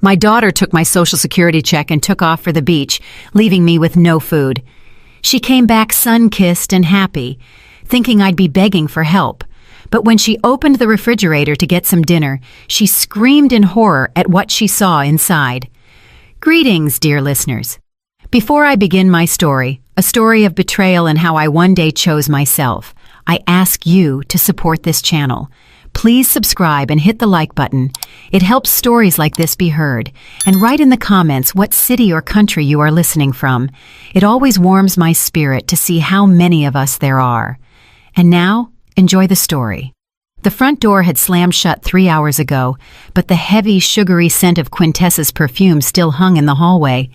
My daughter took my Social Security check and took off for the beach, leaving me with no food. She came back sun-kissed and happy, thinking I'd be begging for help. But when she opened the refrigerator to get some dinner, she screamed in horror at what she saw inside. Greetings, dear listeners. Before I begin my story, a story of betrayal and how I one day chose myself, I ask you to support this channel. Please subscribe and hit the like button. It helps stories like this be heard. And write in the comments what city or country you are listening from. It always warms my spirit to see how many of us there are. And now, enjoy the story. The front door had slammed shut 3 hours ago, but the heavy, sugary scent of Quintessa's perfume still hung in the hallway.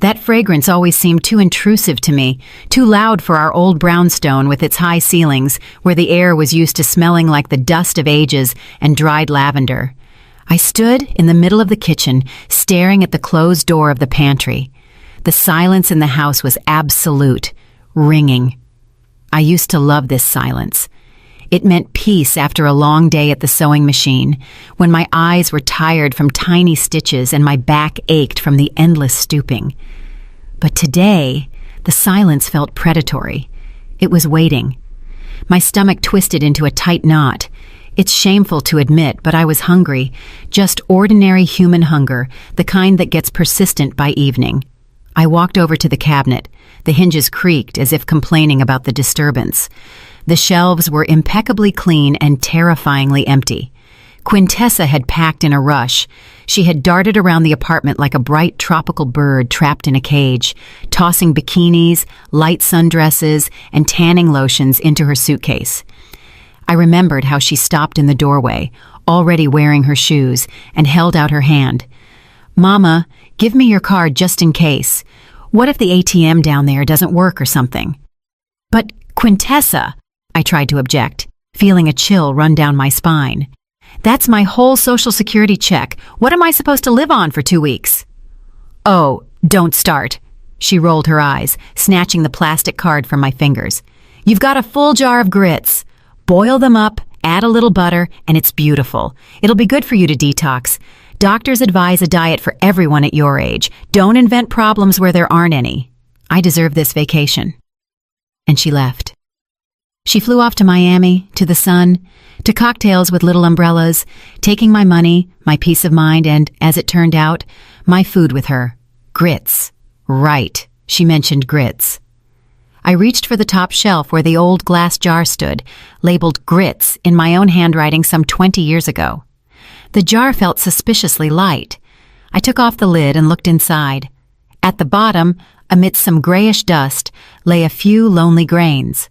That fragrance always seemed too intrusive to me, too loud for our old brownstone with its high ceilings, where the air was used to smelling like the dust of ages and dried lavender. I stood in the middle of the kitchen, staring at the closed door of the pantry. The silence in the house was absolute, ringing. I used to love this silence. It meant peace after a long day at the sewing machine, when my eyes were tired from tiny stitches and my back ached from the endless stooping. But today, the silence felt predatory. It was waiting. My stomach twisted into a tight knot. It's shameful to admit, but I was hungry, just ordinary human hunger, the kind that gets persistent by evening. I walked over to the cabinet. The hinges creaked as if complaining about the disturbance. The shelves were impeccably clean and terrifyingly empty. Quintessa had packed in a rush. She had darted around the apartment like a bright tropical bird trapped in a cage, tossing bikinis, light sundresses, and tanning lotions into her suitcase. I remembered how she stopped in the doorway, already wearing her shoes, and held out her hand. "Mama, give me your card just in case. What if the ATM down there doesn't work or something?" "But, Quintessa," I tried to object, feeling a chill run down my spine. "That's my whole Social Security check. What am I supposed to live on for 2 weeks?" "Oh, don't start." She rolled her eyes, snatching the plastic card from my fingers. "You've got a full jar of grits. Boil them up, add a little butter, and it's beautiful. It'll be good for you to detox. Doctors advise a diet for everyone at your age. Don't invent problems where there aren't any. I deserve this vacation." And she left. She flew off to Miami, to the sun, to cocktails with little umbrellas, taking my money, my peace of mind, and, as it turned out, my food with her. Grits. Right, she mentioned grits. I reached for the top shelf where the old glass jar stood, labeled grits in my own handwriting some 20 years ago. The jar felt suspiciously light. I took off the lid and looked inside. At the bottom, amidst some grayish dust, lay a few lonely grains.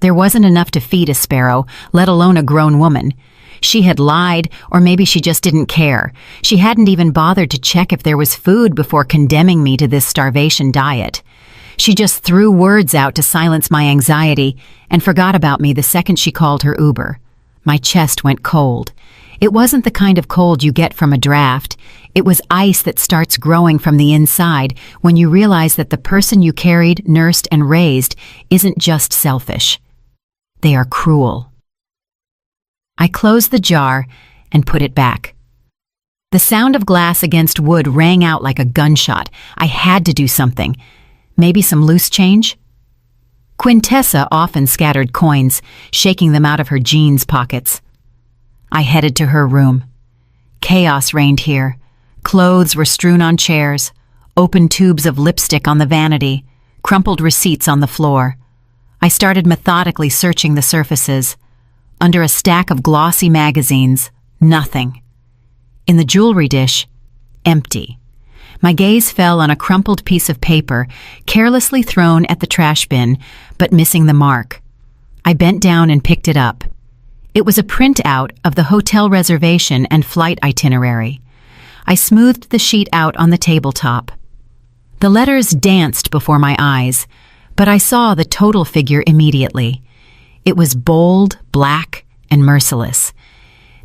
There wasn't enough to feed a sparrow, let alone a grown woman. She had lied, or maybe she just didn't care. She hadn't even bothered to check if there was food before condemning me to this starvation diet. She just threw words out to silence my anxiety and forgot about me the second she called her Uber. My chest went cold. It wasn't the kind of cold you get from a draft. It was ice that starts growing from the inside when you realize that the person you carried, nursed, and raised isn't just selfish. They are cruel. I closed the jar and put it back. The sound of glass against wood rang out like a gunshot. I had to do something. Maybe some loose change? Quintessa often scattered coins, shaking them out of her jeans pockets. I headed to her room. Chaos reigned here. Clothes were strewn on chairs, open tubes of lipstick on the vanity, crumpled receipts on the floor. I started methodically searching the surfaces. Under a stack of glossy magazines, nothing. In the jewelry dish, empty. My gaze fell on a crumpled piece of paper, carelessly thrown at the trash bin, but missing the mark. I bent down and picked it up. It was a printout of the hotel reservation and flight itinerary. I smoothed the sheet out on the tabletop. The letters danced before my eyes, but I saw the total figure immediately. It was bold, black, and merciless.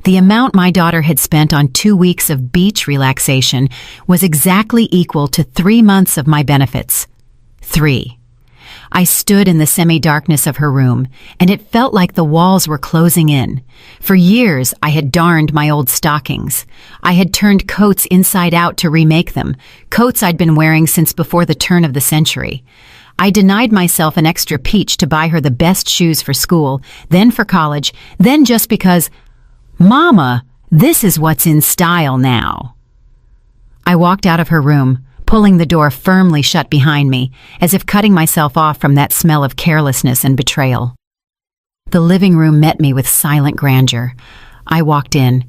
The amount my daughter had spent on 2 weeks of beach relaxation was exactly equal to 3 months of my benefits. 3. I stood in the semi-darkness of her room, and it felt like the walls were closing in. For years, I had darned my old stockings. I had turned coats inside out to remake them, coats I'd been wearing since before the turn of the century. I denied myself an extra peach to buy her the best shoes for school, then for college, then just because, Mama, this is what's in style now. I walked out of her room, pulling the door firmly shut behind me, as if cutting myself off from that smell of carelessness and betrayal. The living room met me with silent grandeur. I walked in.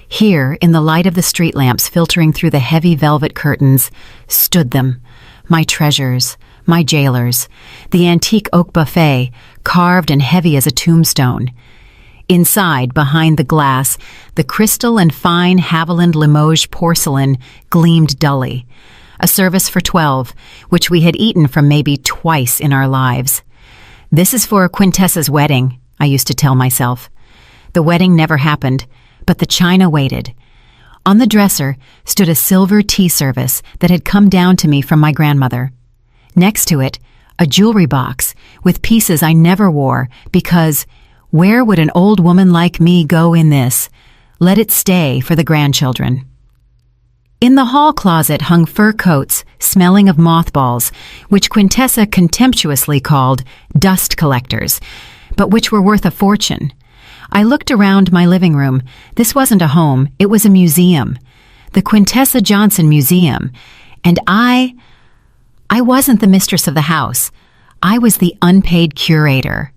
Here, in the light of the street lamps filtering through the heavy velvet curtains, stood them, my treasures, my jailers, the antique oak buffet, carved and heavy as a tombstone. Inside, behind the glass, the crystal and fine Haviland Limoges porcelain gleamed dully. A service for 12, which we had eaten from maybe twice in our lives. This is for Quintessa's wedding, I used to tell myself. The wedding never happened, but the china waited. On the dresser stood a silver tea service that had come down to me from my grandmother. Next to it, a jewelry box with pieces I never wore because where would an old woman like me go in this? Let it stay for the grandchildren. In the hall closet hung fur coats, smelling of mothballs, which Quintessa contemptuously called dust collectors, but which were worth a fortune. I looked around my living room. This wasn't a home, it was a museum. The Quintessa Johnson Museum. And I wasn't the mistress of the house. I was the unpaid curator.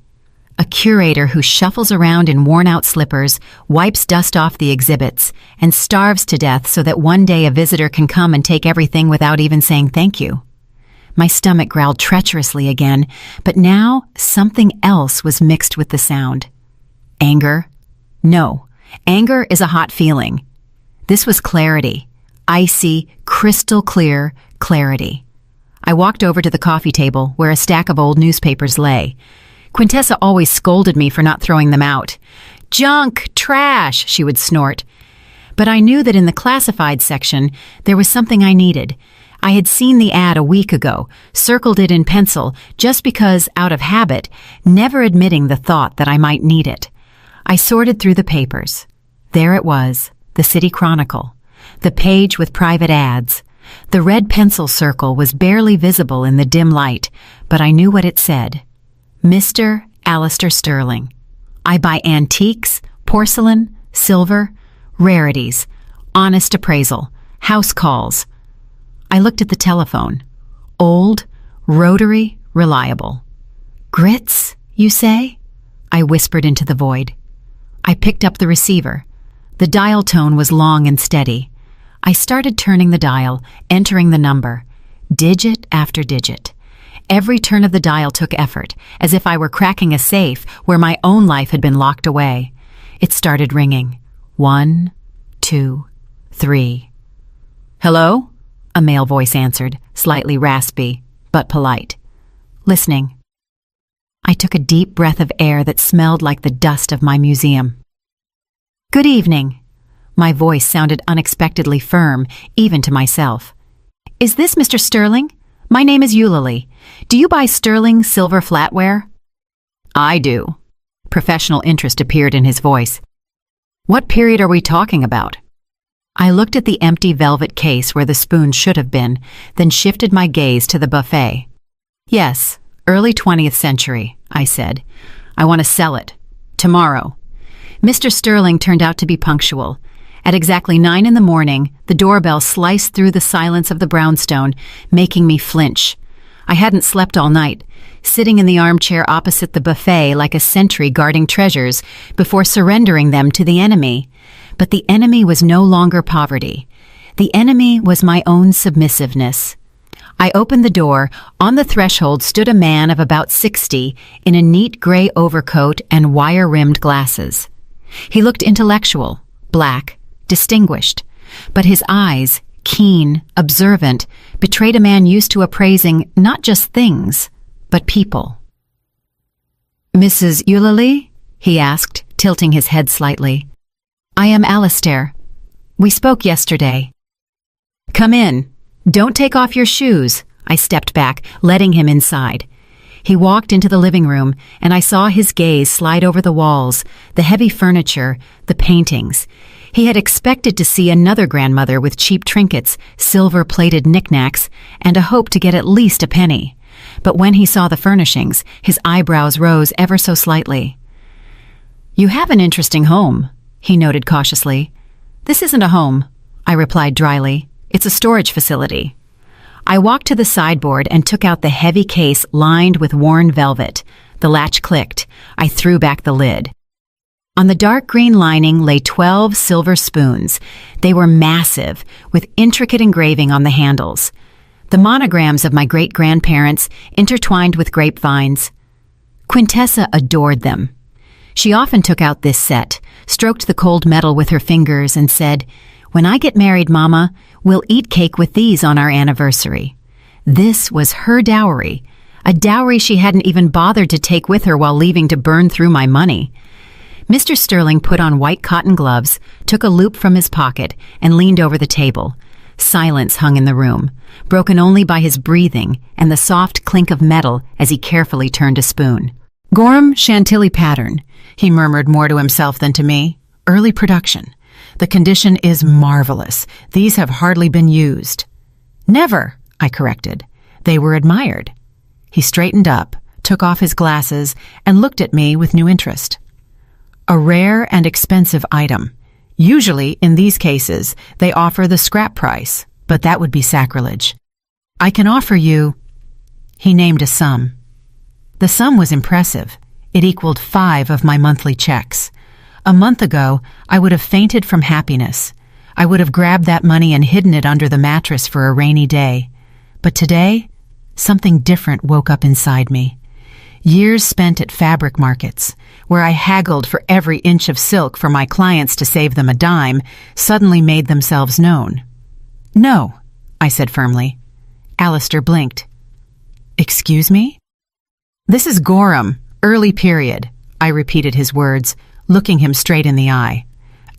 A curator who shuffles around in worn-out slippers, wipes dust off the exhibits, and starves to death so that one day a visitor can come and take everything without even saying thank you. My stomach growled treacherously again, but now something else was mixed with the sound. Anger? No, anger is a hot feeling. This was clarity. Icy, crystal clear clarity. I walked over to the coffee table where a stack of old newspapers lay. Quintessa always scolded me for not throwing them out. Junk, trash, she would snort. But I knew that in the classified section, there was something I needed. I had seen the ad a week ago, circled it in pencil, just because, out of habit, never admitting the thought that I might need it. I sorted through the papers. There it was, the City Chronicle, the page with private ads. The red pencil circle was barely visible in the dim light, but I knew what it said. Mr. Alistair Sterling. I buy antiques, porcelain, silver, rarities, honest appraisal, house calls. I looked at the telephone. Old, rotary, reliable. Grits, you say? I whispered into the void. I picked up the receiver. The dial tone was long and steady. I started turning the dial, entering the number, digit after digit. Every turn of the dial took effort, as if I were cracking a safe where my own life had been locked away. It started ringing. 1, 2, 3. Hello? A male voice answered, slightly raspy, but polite. Listening. I took a deep breath of air that smelled like the dust of my museum. Good evening. My voice sounded unexpectedly firm, even to myself. Is this Mr. Sterling? My name is Eulalie. Do you buy sterling silver flatware? I do. Professional interest appeared in his voice. What period are we talking about? I looked at the empty velvet case where the spoon should have been, then shifted my gaze to the buffet. Yes, early 20th century, I said. I want to sell it. Tomorrow. Mr. Sterling turned out to be punctual. At exactly 9 in the morning, the doorbell sliced through the silence of the brownstone, making me flinch. I hadn't slept all night, sitting in the armchair opposite the buffet like a sentry guarding treasures before surrendering them to the enemy. But the enemy was no longer poverty. The enemy was my own submissiveness. I opened the door. On the threshold stood a man of about 60 in a neat gray overcoat and wire-rimmed glasses. He looked intellectual, black, distinguished, but his eyes, keen, observant, betrayed a man used to appraising not just things, but people. Mrs. Eulalie? He asked, tilting his head slightly. I am Alistair. We spoke yesterday. Come in. Don't take off your shoes. I stepped back, letting him inside. He walked into the living room, and I saw his gaze slide over the walls, the heavy furniture, the paintings. He had expected to see another grandmother with cheap trinkets, silver-plated knickknacks, and a hope to get at least a penny. But when he saw the furnishings, his eyebrows rose ever so slightly. "You have an interesting home," he noted cautiously. "This isn't a home," I replied dryly. "It's a storage facility." I walked to the sideboard and took out the heavy case lined with worn velvet. The latch clicked. I threw back the lid. On the dark green lining lay 12 silver spoons. They were massive, with intricate engraving on the handles. The monograms of my great-grandparents intertwined with grapevines. Quintessa adored them. She often took out this set, stroked the cold metal with her fingers, and said, "When I get married, Mama, we'll eat cake with these on our anniversary." This was her dowry, a dowry she hadn't even bothered to take with her while leaving to burn through my money. Mr. Sterling put on white cotton gloves, took a loop from his pocket, and leaned over the table. Silence hung in the room, broken only by his breathing and the soft clink of metal as he carefully turned a spoon. "Gorham Chantilly pattern," he murmured more to himself than to me. "Early production. The condition is marvelous. These have hardly been used." "Never," I corrected. "They were admired." He straightened up, took off his glasses, and looked at me with new interest. "A rare and expensive item. Usually, in these cases, they offer the scrap price, but that would be sacrilege. I can offer you—" He named a sum. The sum was impressive. It equaled 5 of my monthly checks. A month ago, I would have fainted from happiness. I would have grabbed that money and hidden it under the mattress for a rainy day. But today, something different woke up inside me. Years spent at fabric markets, where I haggled for every inch of silk for my clients to save them a dime, suddenly made themselves known. "No," I said firmly. Alistair blinked. "Excuse me?" "This is Gorham, early period," I repeated his words, looking him straight in the eye.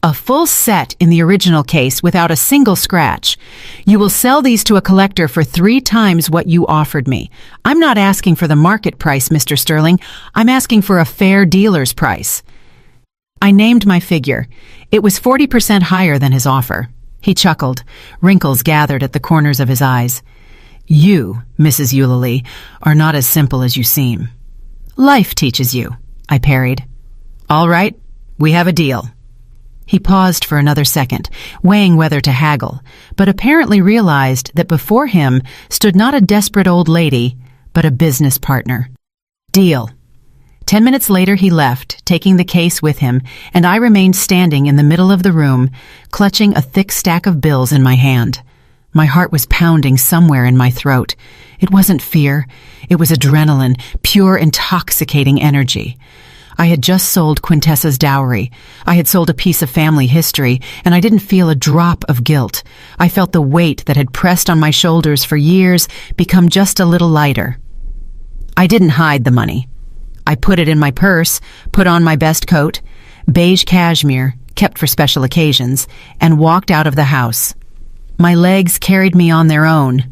"A full set in the original case without a single scratch. You will sell these to a collector for 3 times what you offered me. I'm not asking for the market price, Mr. Sterling. I'm asking for a fair dealer's price." I named my figure. It was 40% higher than his offer. He chuckled. Wrinkles gathered at the corners of his eyes. "You, Mrs. Eulalie, are not as simple as you seem." "Life teaches you," I parried. "All right, we have a deal." He paused for another second, weighing whether to haggle, but apparently realized that before him stood not a desperate old lady, but a business partner. "Deal." 10 minutes later he left, taking the case with him, and I remained standing in the middle of the room, clutching a thick stack of bills in my hand. My heart was pounding somewhere in my throat. It wasn't fear. It was adrenaline, pure intoxicating energy. I had just sold Quintessa's dowry. I had sold a piece of family history, and I didn't feel a drop of guilt. I felt the weight that had pressed on my shoulders for years become just a little lighter. I didn't hide the money. I put it in my purse, put on my best coat, beige cashmere, kept for special occasions, and walked out of the house. My legs carried me on their own,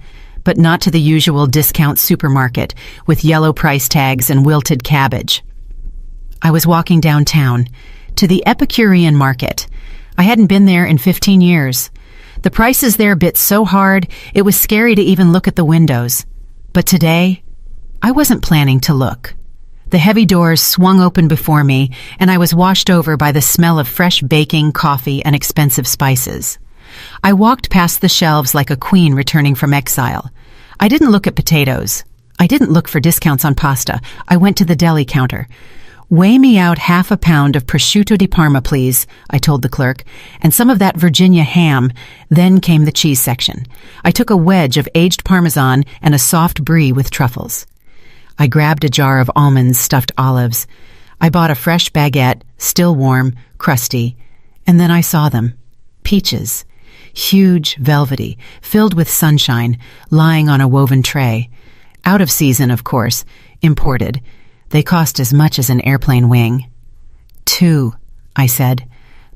but not to the usual discount supermarket with yellow price tags and wilted cabbage. I was walking downtown, to the Epicurean market. I hadn't been there in 15 years. The prices there bit so hard, it was scary to even look at the windows. But today, I wasn't planning to look. The heavy doors swung open before me, and I was washed over by the smell of fresh baking, coffee, and expensive spices. I walked past the shelves like a queen returning from exile. I didn't look at potatoes. I didn't look for discounts on pasta. I went to the deli counter. "Weigh me out 1/2 pound of prosciutto di Parma, please," I told the clerk, "and some of that Virginia ham." Then came the cheese section. I took a wedge of aged Parmesan and a soft brie with truffles. I grabbed a jar of almonds stuffed olives. I bought a fresh baguette, still warm, crusty, and then I saw them. Peaches. Huge, velvety, filled with sunshine, lying on a woven tray. Out of season, of course, imported. They cost as much as an airplane wing. 2, I said,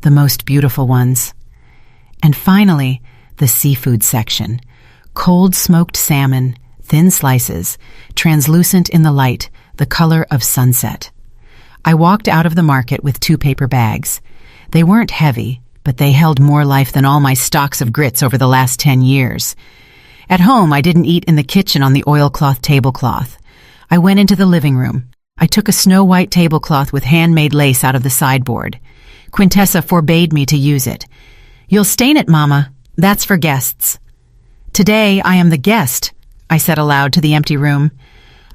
the most beautiful ones. And finally, the seafood section. Cold smoked salmon, thin slices, translucent in the light, the color of sunset. I walked out of the market with 2 paper bags. They weren't heavy, but they held more life than all my stocks of grits over the last 10 years. At home, I didn't eat in the kitchen on the oilcloth tablecloth. I went into the living room. I took a snow-white tablecloth with handmade lace out of the sideboard. Quintessa forbade me to use it. "You'll stain it, Mama. That's for guests." "Today, I am the guest," I said aloud to the empty room.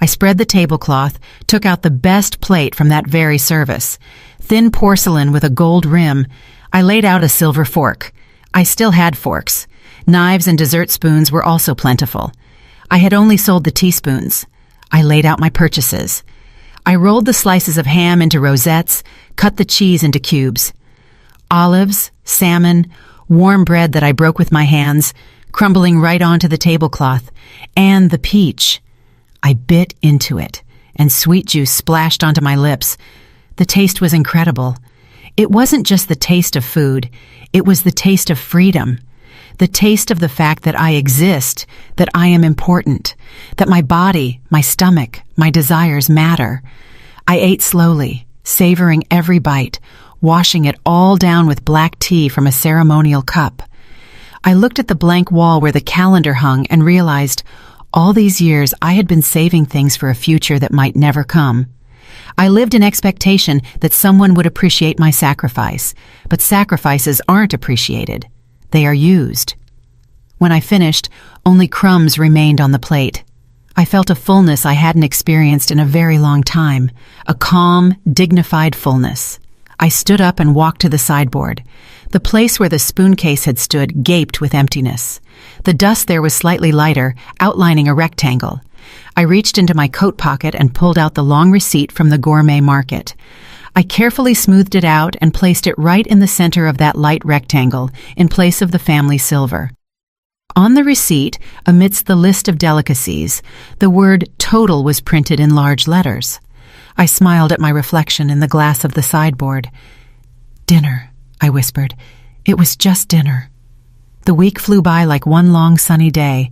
I spread the tablecloth, took out the best plate from that very service. Thin porcelain with a gold rim. I laid out a silver fork. I still had forks. Knives and dessert spoons were also plentiful. I had only sold the teaspoons. I laid out my purchases. I rolled the slices of ham into rosettes, cut the cheese into cubes. Olives, salmon, warm bread that I broke with my hands, crumbling right onto the tablecloth, and the peach. I bit into it, and sweet juice splashed onto my lips. The taste was incredible. It wasn't just the taste of food, it was the taste of freedom. The taste of the fact that I exist, that I am important, that my body, my stomach, my desires matter. I ate slowly, savoring every bite, washing it all down with black tea from a ceremonial cup. I looked at the blank wall where the calendar hung and realized all these years I had been saving things for a future that might never come. I lived in expectation that someone would appreciate my sacrifice, but sacrifices aren't appreciated. They are used. When I finished, only crumbs remained on the plate. I felt a fullness I hadn't experienced in a very long time, a calm, dignified fullness. I stood up and walked to the sideboard. The place where the spoon case had stood gaped with emptiness. The dust there was slightly lighter, outlining a rectangle. I reached into my coat pocket and pulled out the long receipt from the gourmet market. I carefully smoothed it out and placed it right in the center of that light rectangle, in place of the family silver. On the receipt, amidst the list of delicacies, the word "total" was printed in large letters. I smiled at my reflection in the glass of the sideboard. "Dinner," I whispered. "It was just dinner." The week flew by like one long sunny day.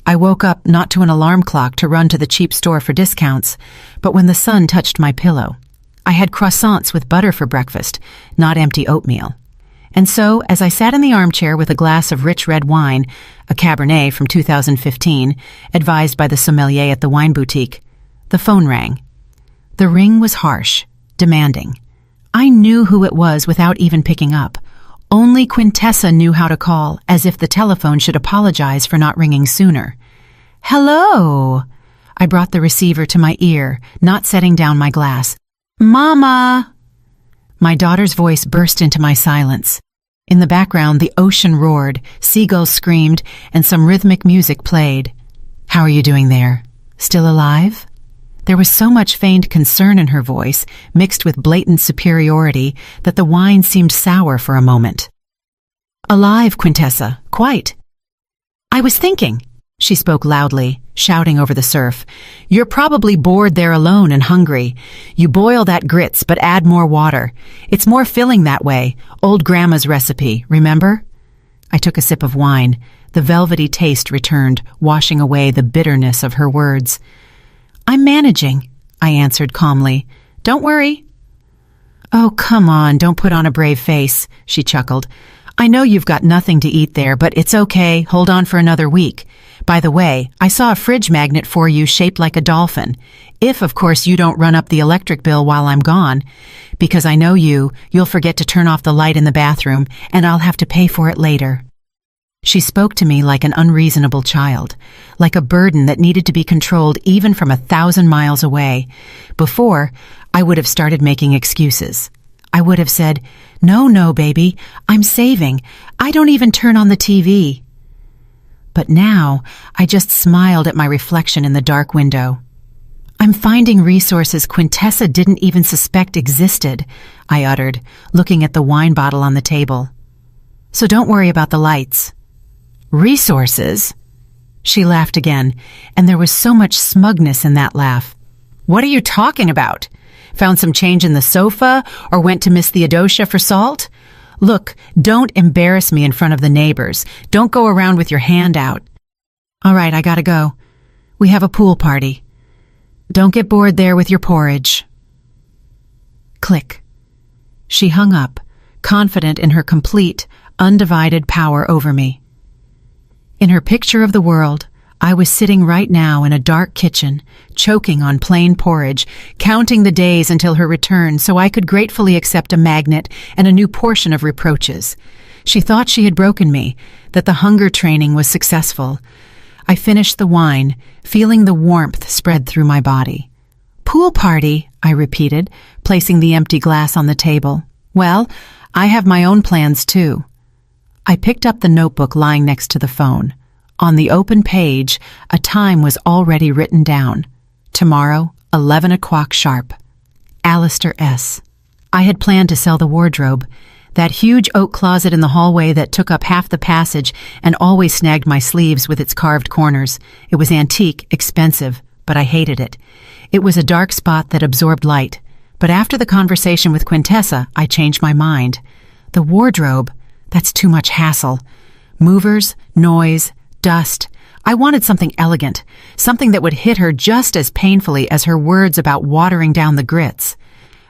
I woke up not to an alarm clock to run to the cheap store for discounts, but when the sun touched my pillow. I had croissants with butter for breakfast, not empty oatmeal. And so, as I sat in the armchair with a glass of rich red wine, a Cabernet from 2015, advised by the sommelier at the wine boutique, the phone rang. The ring was harsh, demanding. I knew who it was without even picking up. Only Quintessa knew how to call, as if the telephone should apologize for not ringing sooner. "Hello!" I brought the receiver to my ear, not setting down my glass. "Mama!" My daughter's voice burst into my silence. In the background, the ocean roared, seagulls screamed, and some rhythmic music played. "How are you doing there? Still alive?" There was so much feigned concern in her voice, mixed with blatant superiority, that the wine seemed sour for a moment. "Alive, Quintessa, quite." "I was thinking," she spoke loudly, shouting over the surf. "You're probably bored there alone and hungry. You boil that grits, but add more water. It's more filling that way. Old Grandma's recipe, remember?" I took a sip of wine. The velvety taste returned, washing away the bitterness of her words. "I'm managing," I answered calmly. "Don't worry." "Oh, come on, don't put on a brave face," she chuckled. "I know you've got nothing to eat there, but it's okay. Hold on for another week. By the way, I saw a fridge magnet for you shaped like a dolphin. If, of course, you don't run up the electric bill while I'm gone. Because I know you'll forget to turn off the light in the bathroom, and I'll have to pay for it later." She spoke to me like an unreasonable child, like a burden that needed to be controlled even from 1,000 miles away. Before, I would have started making excuses. I would have said, No, baby, I'm saving. I don't even turn on the TV." But now, I just smiled at my reflection in the dark window. "I'm finding resources Quintessa didn't even suspect existed," I uttered, looking at the wine bottle on the table. "So don't worry about the lights." "Resources?" She laughed again, and there was so much smugness in that laugh. "What are you talking about? Found some change in the sofa, or went to Miss Theodosia for salt? Look, don't embarrass me in front of the neighbors. Don't go around with your hand out." "All right, I gotta go. We have a pool party. Don't get bored there with your porridge. Click. She hung up, confident in her complete, undivided power over me. In her picture of the world, I was sitting right now in a dark kitchen, choking on plain porridge, counting the days until her return so I could gratefully accept a magnet and a new portion of reproaches. She thought she had broken me, that the hunger training was successful. I finished the wine, feeling the warmth spread through my body. Pool party, I repeated, placing the empty glass on the table. Well, I have my own plans too. I picked up the notebook lying next to the phone. On the open page, a time was already written down. Tomorrow, 11 o'clock sharp. Alistair S. I had planned to sell the wardrobe, that huge oak closet in the hallway that took up half the passage and always snagged my sleeves with its carved corners. It was antique, expensive, but I hated it. It was a dark spot that absorbed light. But after the conversation with Quintessa, I changed my mind. The wardrobe, that's too much hassle. Movers, noise, dust. I wanted something elegant, something that would hit her just as painfully as her words about watering down the grits.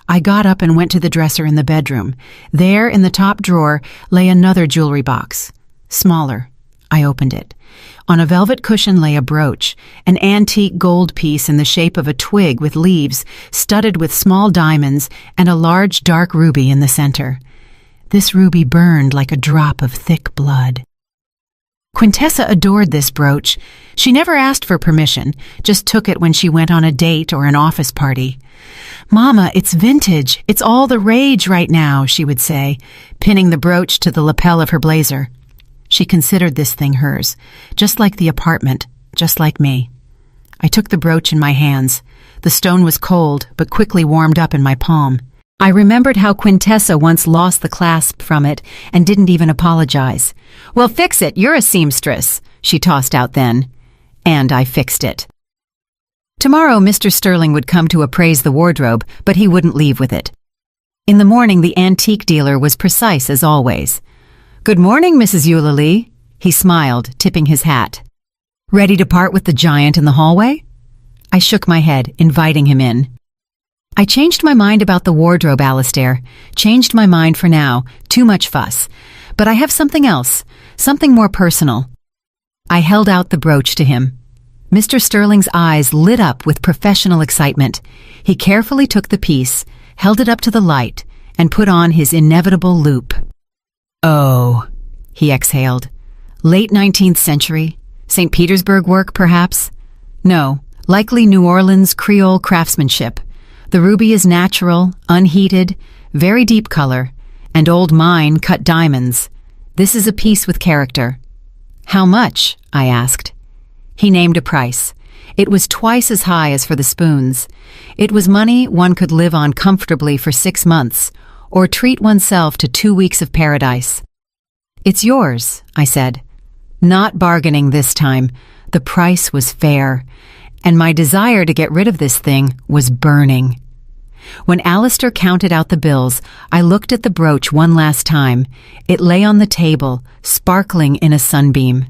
I got up and went to the dresser in the bedroom. There, in the top drawer, lay another jewelry box. Smaller. I opened it. On a velvet cushion lay a brooch, an antique gold piece in the shape of a twig with leaves, studded with small diamonds, and a large dark ruby in the center. This ruby burned like a drop of thick blood. Quintessa adored this brooch. She never asked for permission, just took it when she went on a date or an office party. "Mama, it's vintage. It's all the rage right now," she would say, pinning the brooch to the lapel of her blazer. She considered this thing hers, just like the apartment, just like me. I took the brooch in my hands. The stone was cold, but quickly warmed up in my palm. I remembered how Quintessa once lost the clasp from it and didn't even apologize. "Well, fix it. You're a seamstress," she tossed out then. And I fixed it. Tomorrow, Mr. Sterling would come to appraise the wardrobe, but he wouldn't leave with it. In the morning, the antique dealer was precise as always. "Good morning, Mrs. Eulalie." He smiled, tipping his hat. "Ready to part with the giant in the hallway?" I shook my head, inviting him in. "I changed my mind about the wardrobe, Alistair. Changed my mind for now. Too much fuss. But I have something else, something more personal." I held out the brooch to him. Mr. Sterling's eyes lit up with professional excitement. He carefully took the piece, held it up to the light, and put on his inevitable loupe. "Oh," he exhaled. "Late 19th century? St. Petersburg work, perhaps?" "No, likely New Orleans Creole craftsmanship. The ruby is natural, unheated, very deep color, and old mine cut diamonds. This is a piece with character." "How much?" I asked. He named a price. It was twice as high as for the spoons. It was money one could live on comfortably for 6 months, or treat oneself to 2 weeks of paradise. "It's yours," I said. Not bargaining this time. The price was fair, and my desire to get rid of this thing was burning. When Alistair counted out the bills, I looked at the brooch one last time. It lay on the table, sparkling in a sunbeam.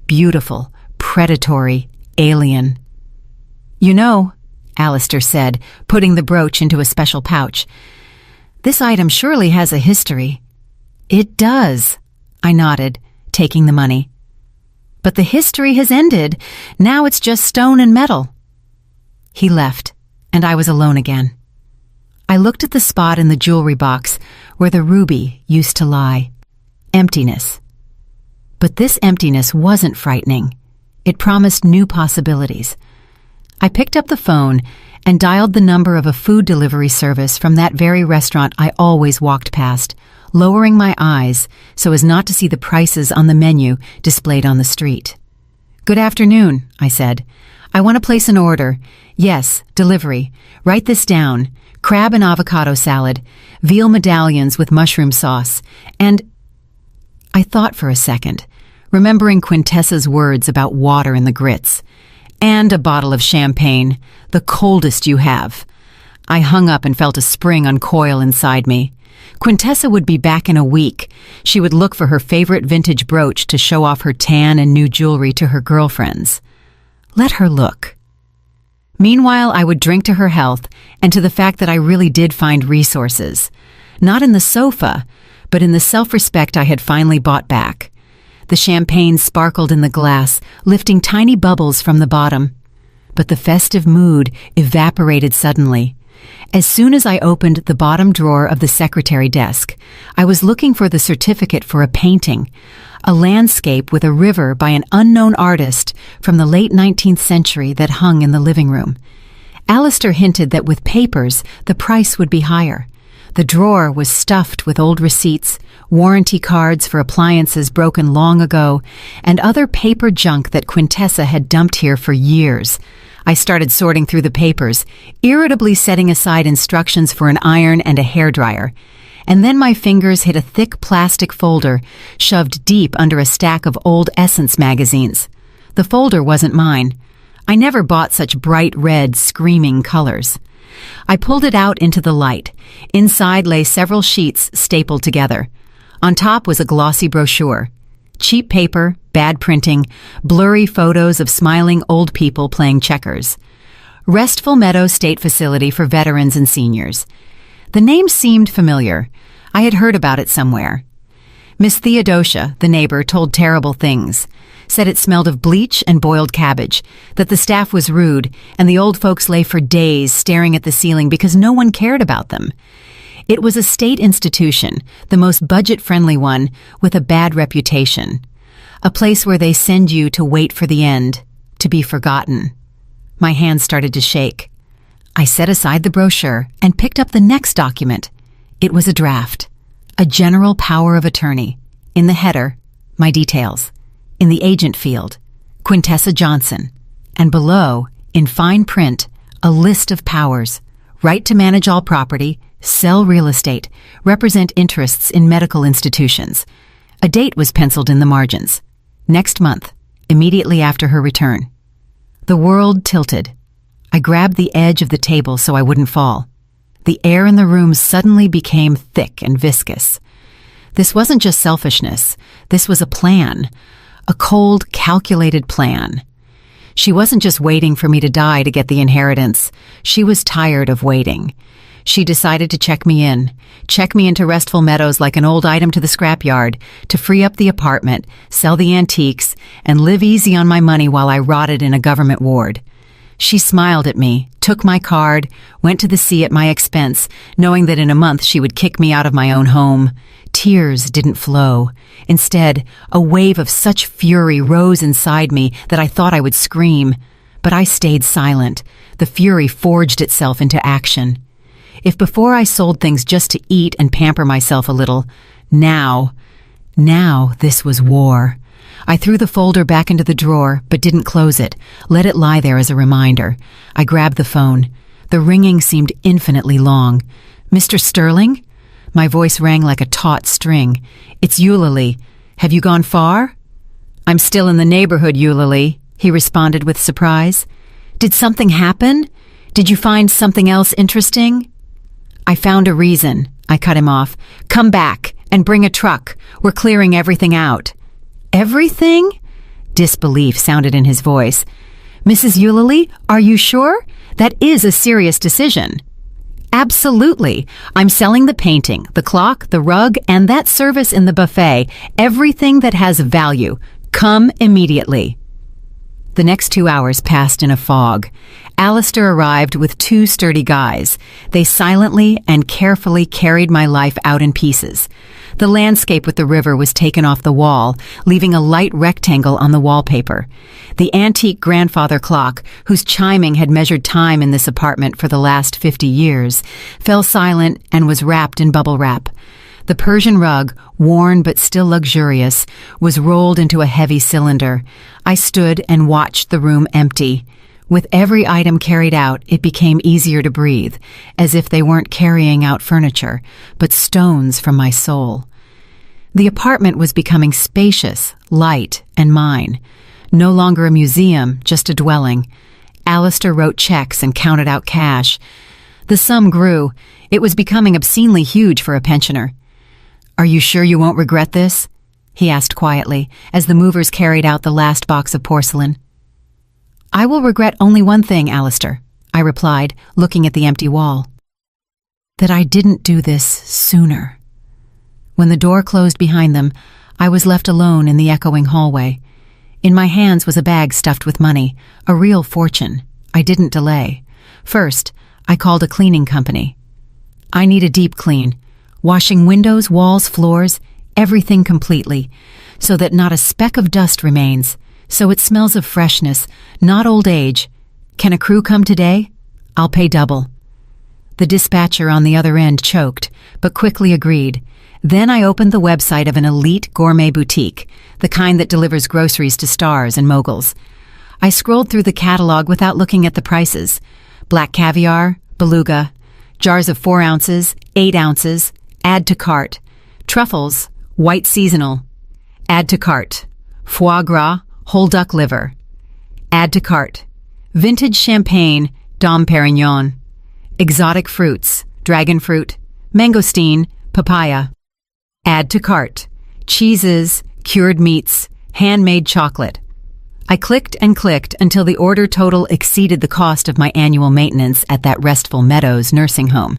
Beautiful, predatory, alien. "You know," Alistair said, putting the brooch into a special pouch, "this item surely has a history." "It does," I nodded, taking the money. "But the history has ended. Now it's just stone and metal." He left, and I was alone again. I looked at the spot in the jewelry box where the ruby used to lie. Emptiness. But this emptiness wasn't frightening. It promised new possibilities. I picked up the phone and dialed the number of a food delivery service from that very restaurant I always walked past, lowering my eyes so as not to see the prices on the menu displayed on the street. "Good afternoon," I said. "I want to place an order. Yes, delivery. Write this down. Crab and avocado salad, veal medallions with mushroom sauce, and—" I thought for a second, remembering Quintessa's words about water in the grits. "And a bottle of champagne, the coldest you have." I hung up and felt a spring uncoil inside me. Quintessa would be back in a week. She would look for her favorite vintage brooch to show off her tan and new jewelry to her girlfriends. Let her look. Meanwhile, I would drink to her health and to the fact that I really did find resources. Not in the sofa, but in the self-respect I had finally bought back. The champagne sparkled in the glass, lifting tiny bubbles from the bottom. But the festive mood evaporated suddenly. As soon as I opened the bottom drawer of the secretary desk, I was looking for the certificate for a painting, a landscape with a river by an unknown artist from the late 19th century that hung in the living room. Alistair hinted that with papers, the price would be higher. The drawer was stuffed with old receipts, warranty cards for appliances broken long ago, and other paper junk that Quintessa had dumped here for years. I started sorting through the papers, irritably setting aside instructions for an iron and a hairdryer. And then my fingers hit a thick plastic folder shoved deep under a stack of old Essence magazines. The folder wasn't mine. I never bought such bright red, screaming colors. I pulled it out into the light. Inside lay several sheets stapled together. On top was a glossy brochure. Cheap paper, bad printing, blurry photos of smiling old people playing checkers. Restful Meadow State Facility for Veterans and Seniors. The name seemed familiar. I had heard about it somewhere. Miss Theodosia, the neighbor, told terrible things. Said it smelled of bleach and boiled cabbage, that the staff was rude, and the old folks lay for days staring at the ceiling because no one cared about them. It was a state institution, the most budget-friendly one, with a bad reputation. A place where they send you to wait for the end, to be forgotten. My hands started to shake. I set aside the brochure and picked up the next document. It was a draft. A general power of attorney. In the header, my details. In the agent field, Quintessa Johnson. And below, in fine print, a list of powers. Right to manage all property, sell real estate, represent interests in medical institutions. A date was penciled in the margins. Next month, immediately after her return. The world tilted. I grabbed the edge of the table so I wouldn't fall. The air in the room suddenly became thick and viscous. This wasn't just selfishness. This was a plan. A cold, calculated plan. She wasn't just waiting for me to die to get the inheritance. She was tired of waiting. She decided to check me into Restful Meadows like an old item to the scrapyard, to free up the apartment, sell the antiques, and live easy on my money while I rotted in a government ward. She smiled at me, took my card, went to the sea at my expense, knowing that in a month she would kick me out of my own home. Tears didn't flow. Instead, a wave of such fury rose inside me that I thought I would scream. But I stayed silent. The fury forged itself into action. If before I sold things just to eat and pamper myself a little, now this was war. I threw the folder back into the drawer, but didn't close it, let it lie there as a reminder. I grabbed the phone. The ringing seemed infinitely long. "Mr. Sterling?" My voice rang like a taut string. "It's Eulalie. Have you gone far?" "I'm still in the neighborhood, Eulalie," he responded with surprise. "Did something happen? Did you find something else interesting?" "I found a reason," I cut him off. "Come back and bring a truck. We're clearing everything out." "Everything?" Disbelief sounded in his voice. "Mrs. Eulalie, are you sure? That is a serious decision." "Absolutely. I'm selling the painting, the clock, the rug, and that service in the buffet. Everything that has value. Come immediately." The next 2 hours passed in a fog. Alistair arrived with 2 sturdy guys. They silently and carefully carried my life out in pieces. The landscape with the river was taken off the wall, leaving a light rectangle on the wallpaper. The antique grandfather clock, whose chiming had measured time in this apartment for the last 50 years, fell silent and was wrapped in bubble wrap. The Persian rug, worn but still luxurious, was rolled into a heavy cylinder. I stood and watched the room empty. With every item carried out, it became easier to breathe, as if they weren't carrying out furniture, but stones from my soul. The apartment was becoming spacious, light, and mine. No longer a museum, just a dwelling. Alistair wrote checks and counted out cash. The sum grew. It was becoming obscenely huge for a pensioner. "Are you sure you won't regret this?" he asked quietly, as the movers carried out the last box of porcelain. I will regret only one thing, Alistair, I replied, looking at the empty wall. That I didn't do this sooner. When the door closed behind them, I was left alone in the echoing hallway. In my hands was a bag stuffed with money, a real fortune. I didn't delay. First, I called a cleaning company. I need a deep clean, washing windows, walls, floors, everything completely, so that not a speck of dust remains, so it smells of freshness, not old age. Can a crew come today? I'll pay double. The dispatcher on the other end choked, but quickly agreed. Then I opened the website of an elite gourmet boutique, the kind that delivers groceries to stars and moguls. I scrolled through the catalog without looking at the prices. Black caviar, beluga, jars of 4 ounces, 8 ounces, add to cart. Truffles, white seasonal, add to cart. Foie gras, whole duck liver, add to cart. Vintage champagne, Dom Perignon. Exotic fruits, dragon fruit, mangosteen, papaya. Add to cart. Cheeses, cured meats, handmade chocolate. I clicked and clicked until the order total exceeded the cost of my annual maintenance at that Restful Meadows nursing home.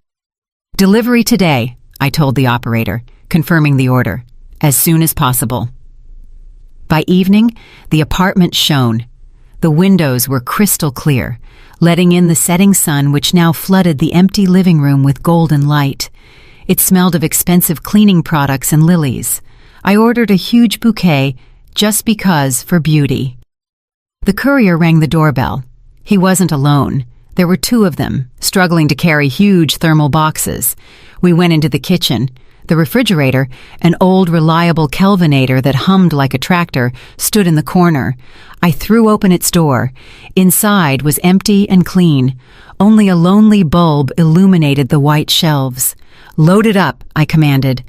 Delivery today, I told the operator, confirming the order, as soon as possible. By evening, the apartment shone. The windows were crystal clear, letting in the setting sun which now flooded the empty living room with golden light. It smelled of expensive cleaning products and lilies. I ordered a huge bouquet just because for beauty. The courier rang the doorbell. He wasn't alone. There were 2 of them, struggling to carry huge thermal boxes. We went into the kitchen. The refrigerator, an old reliable Kelvinator that hummed like a tractor, stood in the corner. I threw open its door. Inside was empty and clean. Only a lonely bulb illuminated the white shelves. Load it up, I commanded.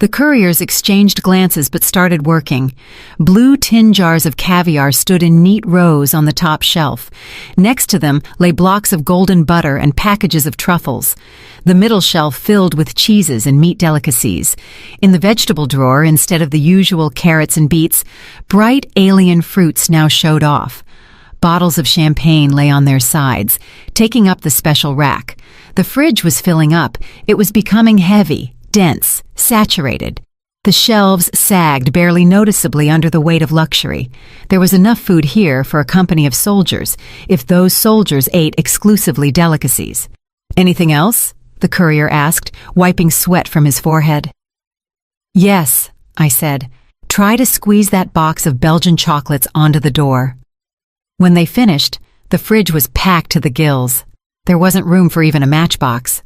The couriers exchanged glances but started working. Blue tin jars of caviar stood in neat rows on the top shelf. Next to them lay blocks of golden butter and packages of truffles. The middle shelf filled with cheeses and meat delicacies. In the vegetable drawer, instead of the usual carrots and beets, bright alien fruits now showed off. Bottles of champagne lay on their sides, taking up the special rack. The fridge was filling up. It was becoming heavy, dense, saturated. The shelves sagged barely noticeably under the weight of luxury. There was enough food here for a company of soldiers, if those soldiers ate exclusively delicacies. Anything else? The courier asked, wiping sweat from his forehead. Yes, I said. Try to squeeze that box of Belgian chocolates onto the door. When they finished, the fridge was packed to the gills. There wasn't room for even a matchbox.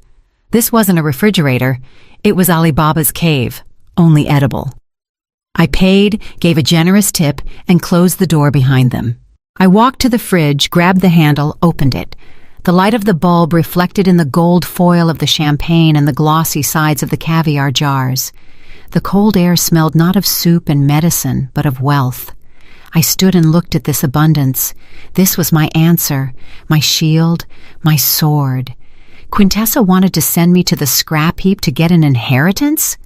This wasn't a refrigerator. It was Alibaba's cave, only edible. I paid, gave a generous tip, and closed the door behind them. I walked to the fridge, grabbed the handle, opened it. The light of the bulb reflected in the gold foil of the champagne and the glossy sides of the caviar jars. The cold air smelled not of soup and medicine, but of wealth. I stood and looked at this abundance. This was my answer, my shield, my sword. Quintessa wanted to send me to the scrap heap to get an inheritance?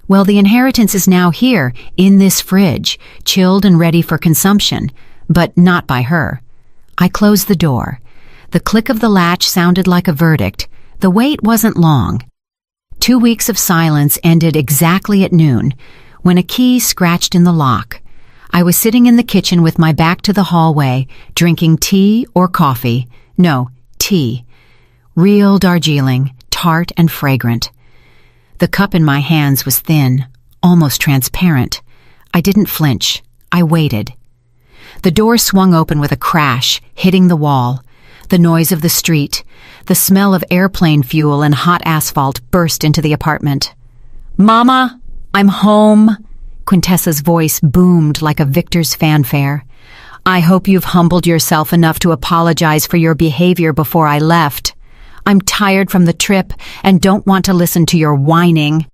Well, the inheritance is now here, in this fridge, chilled and ready for consumption, but not by her. I closed the door. The click of the latch sounded like a verdict. The wait wasn't long. 2 weeks of silence ended exactly at noon, when a key scratched in the lock. I was sitting in the kitchen with my back to the hallway, drinking tea or coffee. No, tea. Real Darjeeling, tart and fragrant. The cup in my hands was thin, almost transparent. I didn't flinch. I waited. The door swung open with a crash, hitting the wall. The noise of the street, the smell of airplane fuel and hot asphalt burst into the apartment. "Mama, I'm home." Quintessa's voice boomed like a victor's fanfare. "I hope you've humbled yourself enough to apologize for your behavior before I left. I'm tired from the trip and don't want to listen to your whining."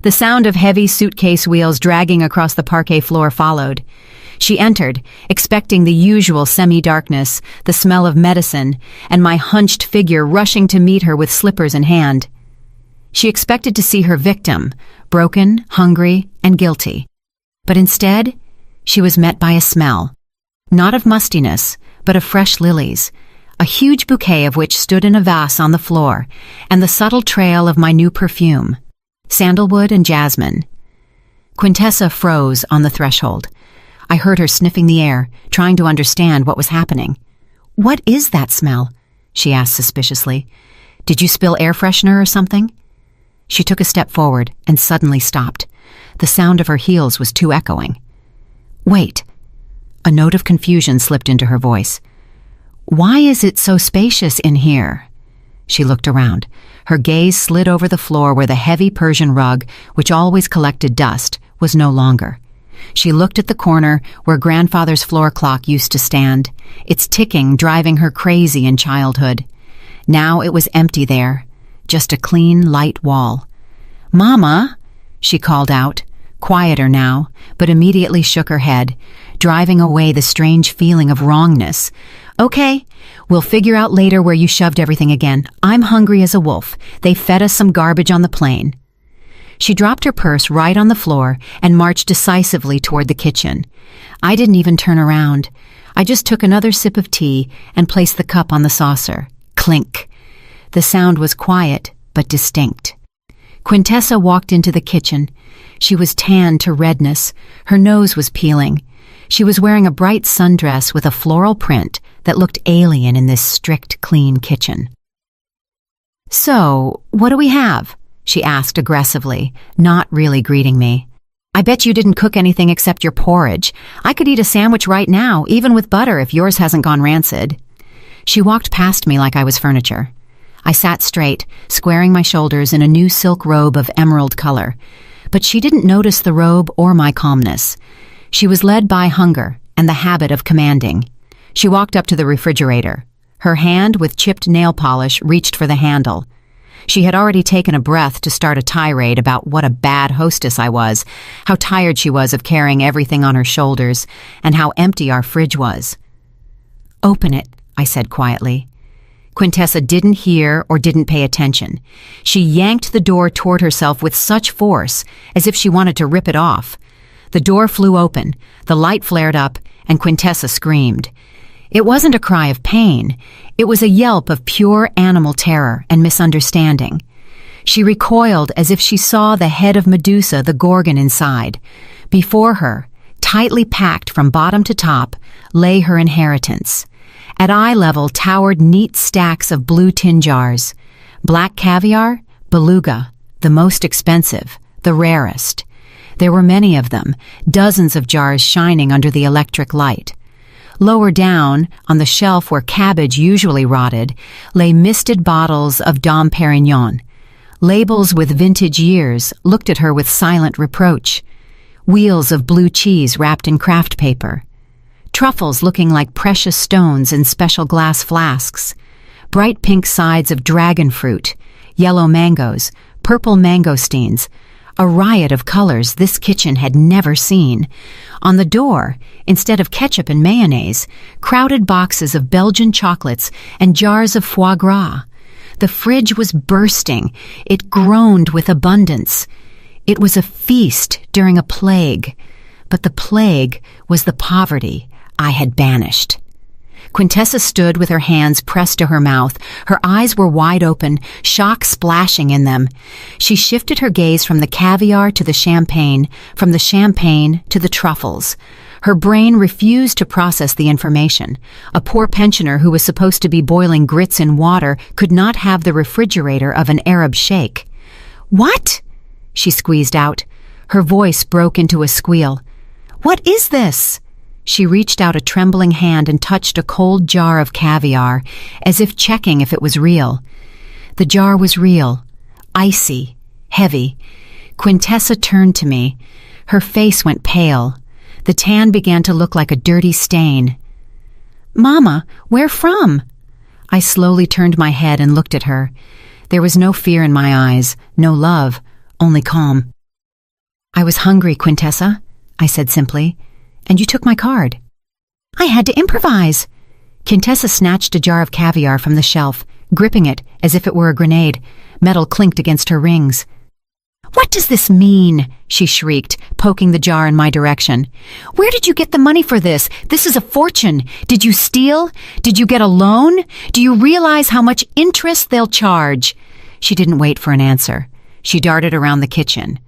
The sound of heavy suitcase wheels dragging across the parquet floor followed. She entered, expecting the usual semi-darkness, the smell of medicine, and my hunched figure rushing to meet her with slippers in hand. She expected to see her victim, broken, hungry, and guilty. But instead, she was met by a smell. Not of mustiness, but of fresh lilies, a huge bouquet of which stood in a vase on the floor, and the subtle trail of my new perfume, sandalwood and jasmine. Quintessa froze on the threshold. I heard her sniffing the air, trying to understand what was happening. "What is that smell?" she asked suspiciously. "Did you spill air freshener or something?" She took a step forward and suddenly stopped. The sound of her heels was too echoing. "Wait." A note of confusion slipped into her voice. "Why is it so spacious in here?" She looked around. Her gaze slid over the floor where the heavy Persian rug, which always collected dust, was no longer. She looked at the corner where grandfather's floor clock used to stand, its ticking driving her crazy in childhood. Now it was empty there, just a clean, light wall. "Mama," she called out, quieter now, but immediately shook her head, driving away the strange feeling of wrongness. "Okay, we'll figure out later where you shoved everything again. I'm hungry as a wolf. They fed us some garbage on the plane." She dropped her purse right on the floor and marched decisively toward the kitchen. I didn't even turn around. I just took another sip of tea and placed the cup on the saucer. Clink. The sound was quiet, but distinct. Quintessa walked into the kitchen. She was tanned to redness. Her nose was peeling. She was wearing a bright sundress with a floral print that looked alien in this strict, clean kitchen. "So, what do we have?" she asked aggressively, not really greeting me. "I bet you didn't cook anything except your porridge. I could eat a sandwich right now, even with butter, if yours hasn't gone rancid." She walked past me like I was furniture. I sat straight, squaring my shoulders in a new silk robe of emerald color. But she didn't notice the robe or my calmness. She was led by hunger and the habit of commanding. She walked up to the refrigerator. Her hand with chipped nail polish reached for the handle. She had already taken a breath to start a tirade about what a bad hostess I was, how tired she was of carrying everything on her shoulders, and how empty our fridge was. "Open it," I said quietly. Quintessa didn't hear or didn't pay attention. She yanked the door toward herself with such force, as if she wanted to rip it off. The door flew open, the light flared up, and Quintessa screamed. It wasn't a cry of pain. It was a yelp of pure animal terror and misunderstanding. She recoiled as if she saw the head of Medusa, the Gorgon, inside. Before her, tightly packed from bottom to top, lay her inheritance. At eye level towered neat stacks of blue tin jars. Black caviar, beluga, the most expensive, the rarest. There were many of them, dozens of jars shining under the electric light. Lower down, on the shelf where cabbage usually rotted, lay misted bottles of Dom Perignon. Labels with vintage years looked at her with silent reproach. Wheels of blue cheese wrapped in craft paper. Truffles looking like precious stones in special glass flasks. Bright pink sides of dragon fruit, yellow mangoes, purple mangosteens. A riot of colors this kitchen had never seen. On the door, instead of ketchup and mayonnaise, crowded boxes of Belgian chocolates and jars of foie gras. The fridge was bursting. It groaned with abundance. It was a feast during a plague. But the plague was the poverty I had banished. Quintessa stood with her hands pressed to her mouth. Her eyes were wide open, shock splashing in them. She shifted her gaze from the caviar to the champagne, from the champagne to the truffles. Her brain refused to process the information. A poor pensioner who was supposed to be boiling grits in water could not have the refrigerator of an Arab sheikh. "What?" she squeezed out. Her voice broke into a squeal. "What is this?" She reached out a trembling hand and touched a cold jar of caviar, as if checking if it was real. The jar was real, icy, heavy. Quintessa turned to me. Her face went pale. The tan began to look like a dirty stain. "Mama, where from?" I slowly turned my head and looked at her. There was no fear in my eyes, no love, only calm. "I was hungry, Quintessa," I said simply. "And you took my card." "I had to improvise." Quintessa snatched a jar of caviar from the shelf, gripping it as if it were a grenade. Metal clinked against her rings. "What does this mean?" she shrieked, poking the jar in my direction. "Where did you get the money for this? This is a fortune. Did you steal? Did you get a loan? Do you realize how much interest they'll charge?" She didn't wait for an answer. She darted around the kitchen.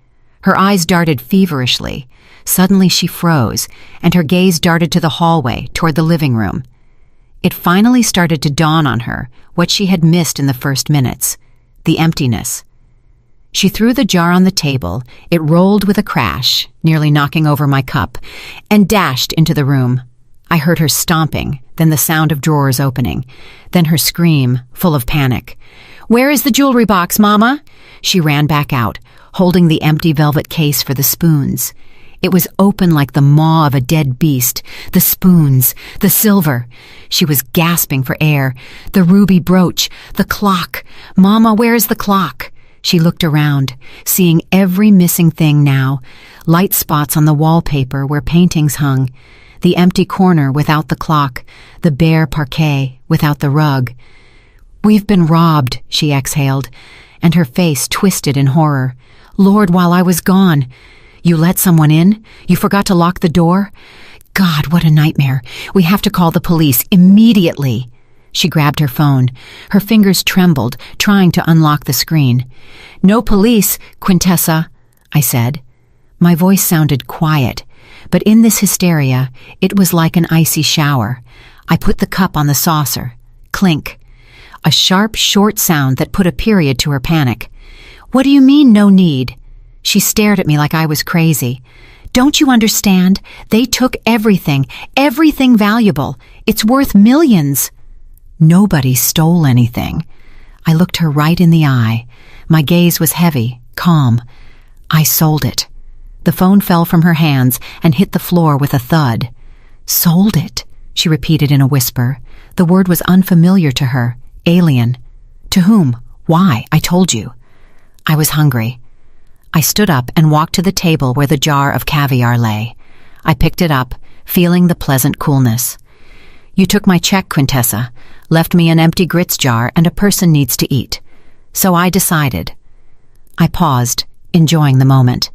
Her eyes darted feverishly. Suddenly she froze, and her gaze darted to the hallway, toward the living room. It finally started to dawn on her what she had missed in the first minutes: the emptiness. She threw the jar on the table. It rolled with a crash, nearly knocking over my cup, and dashed into the room. I heard her stomping, then the sound of drawers opening, then her scream, full of panic. "Where is the jewelry box, Mama?" She ran back out, holding the empty velvet case for the spoons. It was open like the maw of a dead beast. The spoons, the silver. She was gasping for air. The ruby brooch, the clock. "Mama, where is the clock?" She looked around, seeing every missing thing now. Light spots on the wallpaper where paintings hung. The empty corner without the clock. The bare parquet without the rug. "We've been robbed," she exhaled, and her face twisted in horror. "Lord, while I was gone. You let someone in? You forgot to lock the door? God, what a nightmare. We have to call the police immediately." She grabbed her phone. Her fingers trembled, trying to unlock the screen. "No police, Quintessa," I said. My voice sounded quiet, but in this hysteria, it was like an icy shower. I put the cup on the saucer. Clink. A sharp, short sound that put a period to her panic. "What do you mean, no need?" She stared at me like I was crazy. "Don't you understand? They took everything valuable. It's worth millions." "Nobody stole anything." I looked her right in the eye. My gaze was heavy, calm. "I sold it." The phone fell from her hands and hit the floor with a thud. "Sold it," she repeated in a whisper. The word was unfamiliar to her, alien. "To whom? Why? I told you." I was hungry. I stood up and walked to the table where the jar of caviar lay. I picked it up, feeling the pleasant coolness. "You took my check, Quintessa, left me an empty grits jar, and a person needs to eat. So I decided." I paused, enjoying the moment.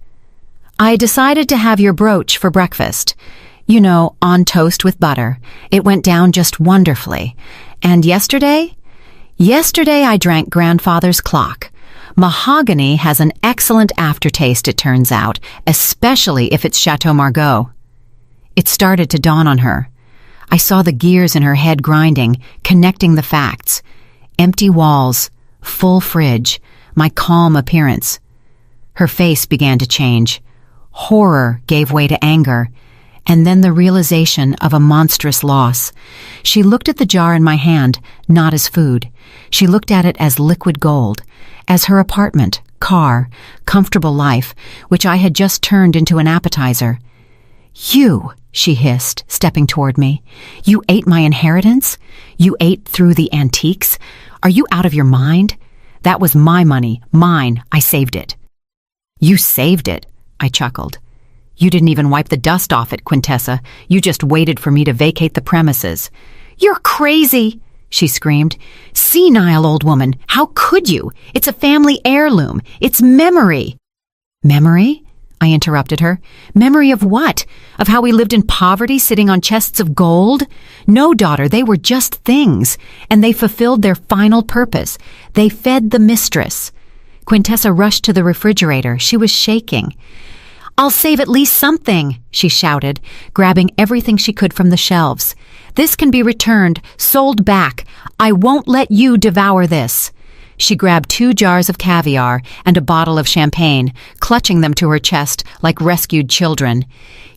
"I decided to have your brooch for breakfast. You know, on toast with butter. It went down just wonderfully. And yesterday? Yesterday I drank grandfather's clock. Mahogany has an excellent aftertaste, it turns out, especially if it's Chateau Margaux." It started to dawn on her. I saw the gears in her head grinding, connecting the facts. Empty walls, full fridge, my calm appearance. Her face began to change. Horror gave way to anger, and then the realization of a monstrous loss. She looked at the jar in my hand, not as food. She looked at it as liquid gold, as her apartment, car, comfortable life, which I had just turned into an appetizer. "You," she hissed, stepping toward me. "You ate my inheritance? You ate through the antiques? Are you out of your mind? That was my money, mine. I saved it." "You saved it?" I chuckled. "You didn't even wipe the dust off it, Quintessa. You just waited for me to vacate the premises." "You're crazy!" she screamed. "Senile old woman, how could you? It's a family heirloom. It's memory." "Memory?" I interrupted her. "Memory of what? Of how we lived in poverty sitting on chests of gold? No, daughter, they were just things, and they fulfilled their final purpose. They fed the mistress." Quintessa rushed to the refrigerator. She was shaking. "I'll save at least something," she shouted, grabbing everything she could from the shelves. "This can be returned, sold back. I won't let you devour this." She grabbed 2 jars of caviar and a bottle of champagne, clutching them to her chest like rescued children.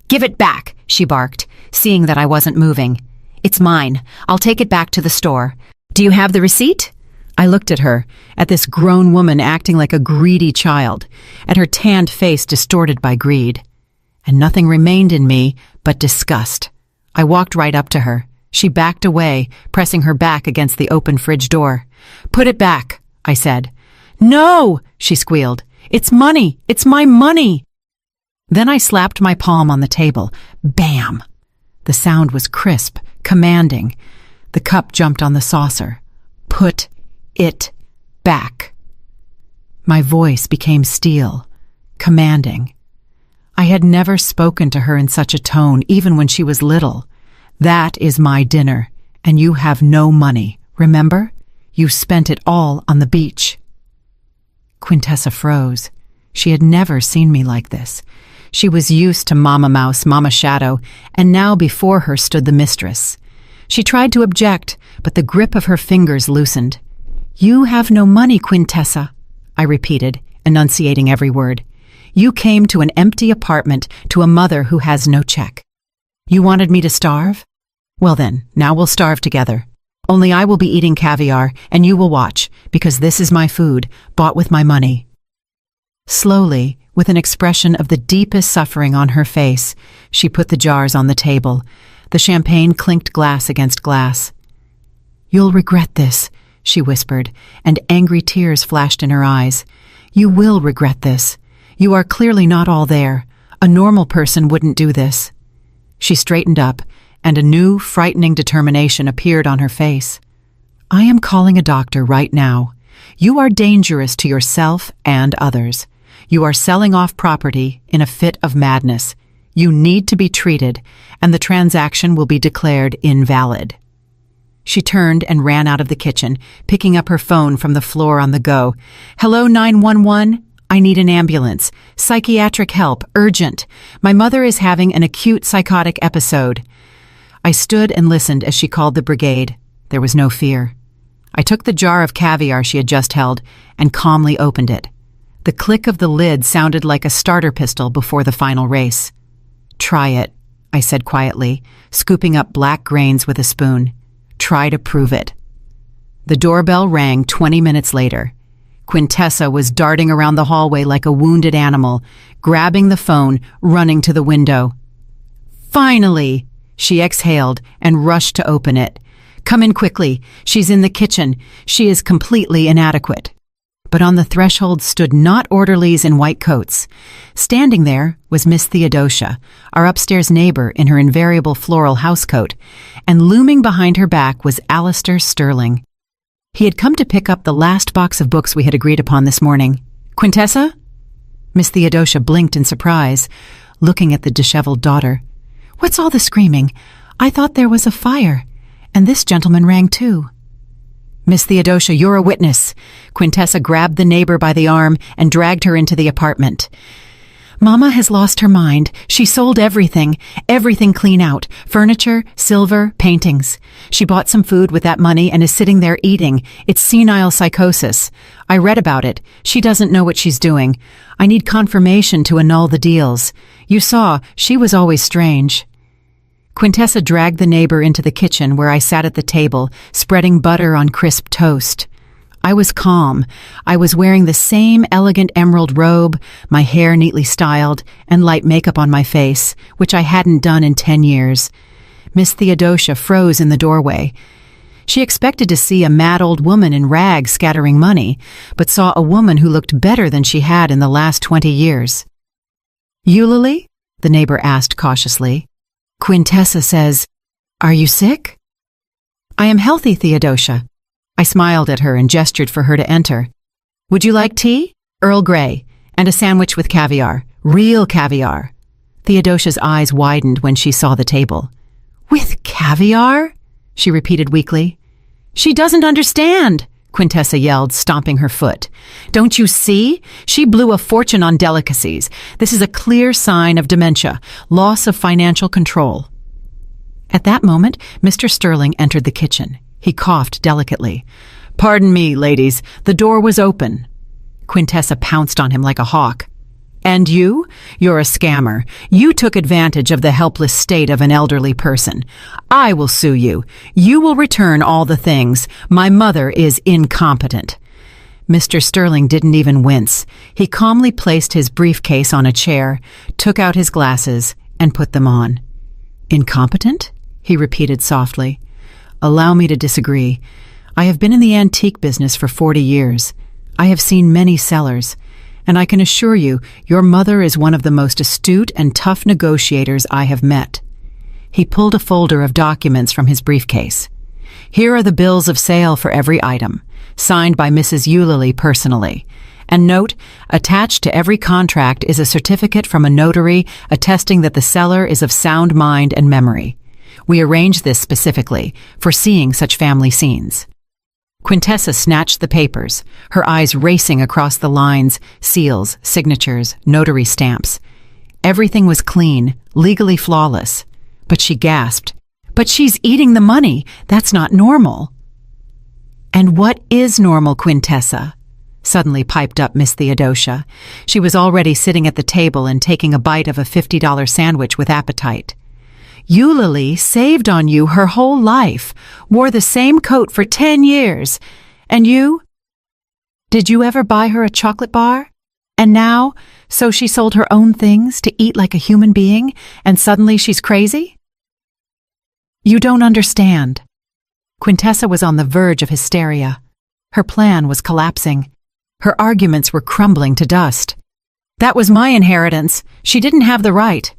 "Give it back," she barked, seeing that I wasn't moving. "It's mine. I'll take it back to the store. Do you have the receipt?" I looked at her, at this grown woman acting like a greedy child, at her tanned face distorted by greed. And nothing remained in me but disgust. I walked right up to her. She backed away, pressing her back against the open fridge door. "Put it back," I said. "No," she squealed. "It's money. It's my money." Then I slapped my palm on the table. Bam! The sound was crisp, commanding. The cup jumped on the saucer. "Put it back." My voice became steel, commanding. I had never spoken to her in such a tone, even when she was little. "That is my dinner, and you have no money, remember? You spent it all on the beach." Quintessa froze. She had never seen me like this. She was used to Mama Mouse, Mama Shadow, and now before her stood the mistress. She tried to object, but the grip of her fingers loosened. "You have no money, Quintessa," I repeated, enunciating every word. "You came to an empty apartment to a mother who has no check. You wanted me to starve? Well then, now we'll starve together. Only I will be eating caviar, and you will watch, because this is my food, bought with my money." Slowly, with an expression of the deepest suffering on her face, she put the jars on the table. The champagne clinked glass against glass. "You'll regret this," she whispered, and angry tears flashed in her eyes. "You will regret this. You are clearly not all there. A normal person wouldn't do this." She straightened up, and a new, frightening determination appeared on her face. "I am calling a doctor right now. You are dangerous to yourself and others. You are selling off property in a fit of madness. You need to be treated, and the transaction will be declared invalid." She turned and ran out of the kitchen, picking up her phone from the floor on the go. "Hello, 911? I need an ambulance. Psychiatric help, urgent. My mother is having an acute psychotic episode." I stood and listened as she called the brigade. There was no fear. I took the jar of caviar she had just held and calmly opened it. The click of the lid sounded like a starter pistol before the final race. "Try it," I said quietly, scooping up black grains with a spoon. "Try to prove it." The doorbell rang 20 minutes later. Quintessa was darting around the hallway like a wounded animal, grabbing the phone, running to the window. "Finally!" She exhaled and rushed to open it. "Come in quickly. She's in the kitchen. She is completely inadequate." But on the threshold stood not orderlies in white coats. Standing there was Miss Theodosia, our upstairs neighbor in her invariable floral housecoat, and looming behind her back was Alistair Sterling. He had come to pick up the last box of books we had agreed upon this morning. "Quintessa?" Miss Theodosia blinked in surprise, looking at the disheveled daughter. "What's all the screaming? I thought there was a fire, and this gentleman rang too." "Miss Theodosia, you're a witness." Quintessa grabbed the neighbor by the arm and dragged her into the apartment. "Mama has lost her mind. She sold everything clean out. Furniture, silver, paintings. She bought some food with that money and is sitting there eating. It's senile psychosis. I read about it. She doesn't know what she's doing. I need confirmation to annul the deals. You saw, she was always strange." Quintessa dragged the neighbor into the kitchen where I sat at the table, spreading butter on crisp toast. I was calm. I was wearing the same elegant emerald robe, my hair neatly styled, and light makeup on my face, which I hadn't done in 10 years. Miss Theodosia froze in the doorway. She expected to see a mad old woman in rags scattering money, but saw a woman who looked better than she had in the last 20 years. "Eulalie?" the neighbor asked cautiously. "Quintessa says, are you sick?" "I am healthy, Theodosia." I smiled at her and gestured for her to enter. "Would you like tea? Earl Grey, and a sandwich with caviar. Real caviar." Theodosia's eyes widened when she saw the table. "With caviar?" she repeated weakly. "She doesn't understand," Quintessa yelled, stomping her foot. "Don't you see? She blew a fortune on delicacies. This is a clear sign of dementia, loss of financial control." At that moment, Mr. Sterling entered the kitchen. He coughed delicately. "Pardon me, ladies, the door was open." Quintessa pounced on him like a hawk. "And you? You're a scammer. You took advantage of the helpless state of an elderly person. I will sue you. You will return all the things. My mother is incompetent." Mr. Sterling didn't even wince. He calmly placed his briefcase on a chair, took out his glasses, and put them on. "Incompetent?" he repeated softly. "Allow me to disagree. I have been in the antique business for 40 years. I have seen many sellers, and I can assure you your mother is one of the most astute and tough negotiators I have met." He pulled a folder of documents from his briefcase. "Here are the bills of sale for every item, signed by Mrs. Eulalie personally, And note, attached to every contract is a certificate from a notary attesting that the seller is of sound mind and memory. We arranged this specifically, foreseeing such family scenes. Quintessa snatched the papers, her eyes racing across the lines, seals, signatures, notary stamps. Everything was clean, legally flawless. But she gasped, "But she's eating the money. That's not normal." "And what is normal, Quintessa?" suddenly piped up Miss Theodosia. She was already sitting at the table and taking a bite of a $50 sandwich with appetite. "Eulalie saved on you her whole life, wore the same coat for 10 years. And you? Did you ever buy her a chocolate bar? And now, so she sold her own things to eat like a human being, and suddenly she's crazy? You don't understand." Quintessa was on the verge of hysteria. Her plan was collapsing. Her arguments were crumbling to dust. "That was my inheritance. She didn't have the right."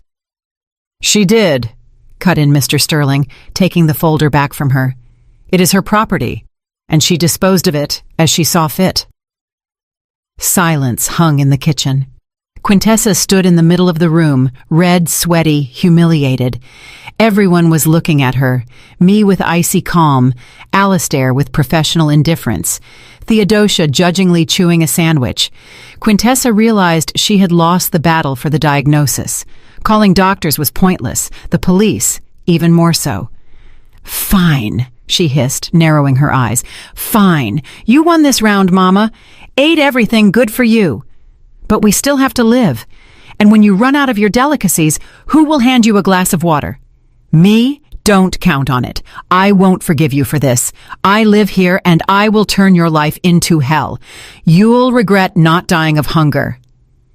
"She did," cut in Mr. Sterling, taking the folder back from her. "It is her property, and she disposed of it as she saw fit." Silence hung in the kitchen. Quintessa stood in the middle of the room, red, sweaty, humiliated. Everyone was looking at her, me with icy calm, Alistair with professional indifference, Theodosia judgingly chewing a sandwich. Quintessa realized she had lost the battle for the diagnosis. Calling doctors was pointless, the police even more so. "Fine," she hissed, narrowing her eyes. "Fine. You won this round, Mama. Ate everything, good for you. But we still have to live. And when you run out of your delicacies, who will hand you a glass of water? Me? Don't count on it. I won't forgive you for this. I live here and I will turn your life into hell. You'll regret not dying of hunger."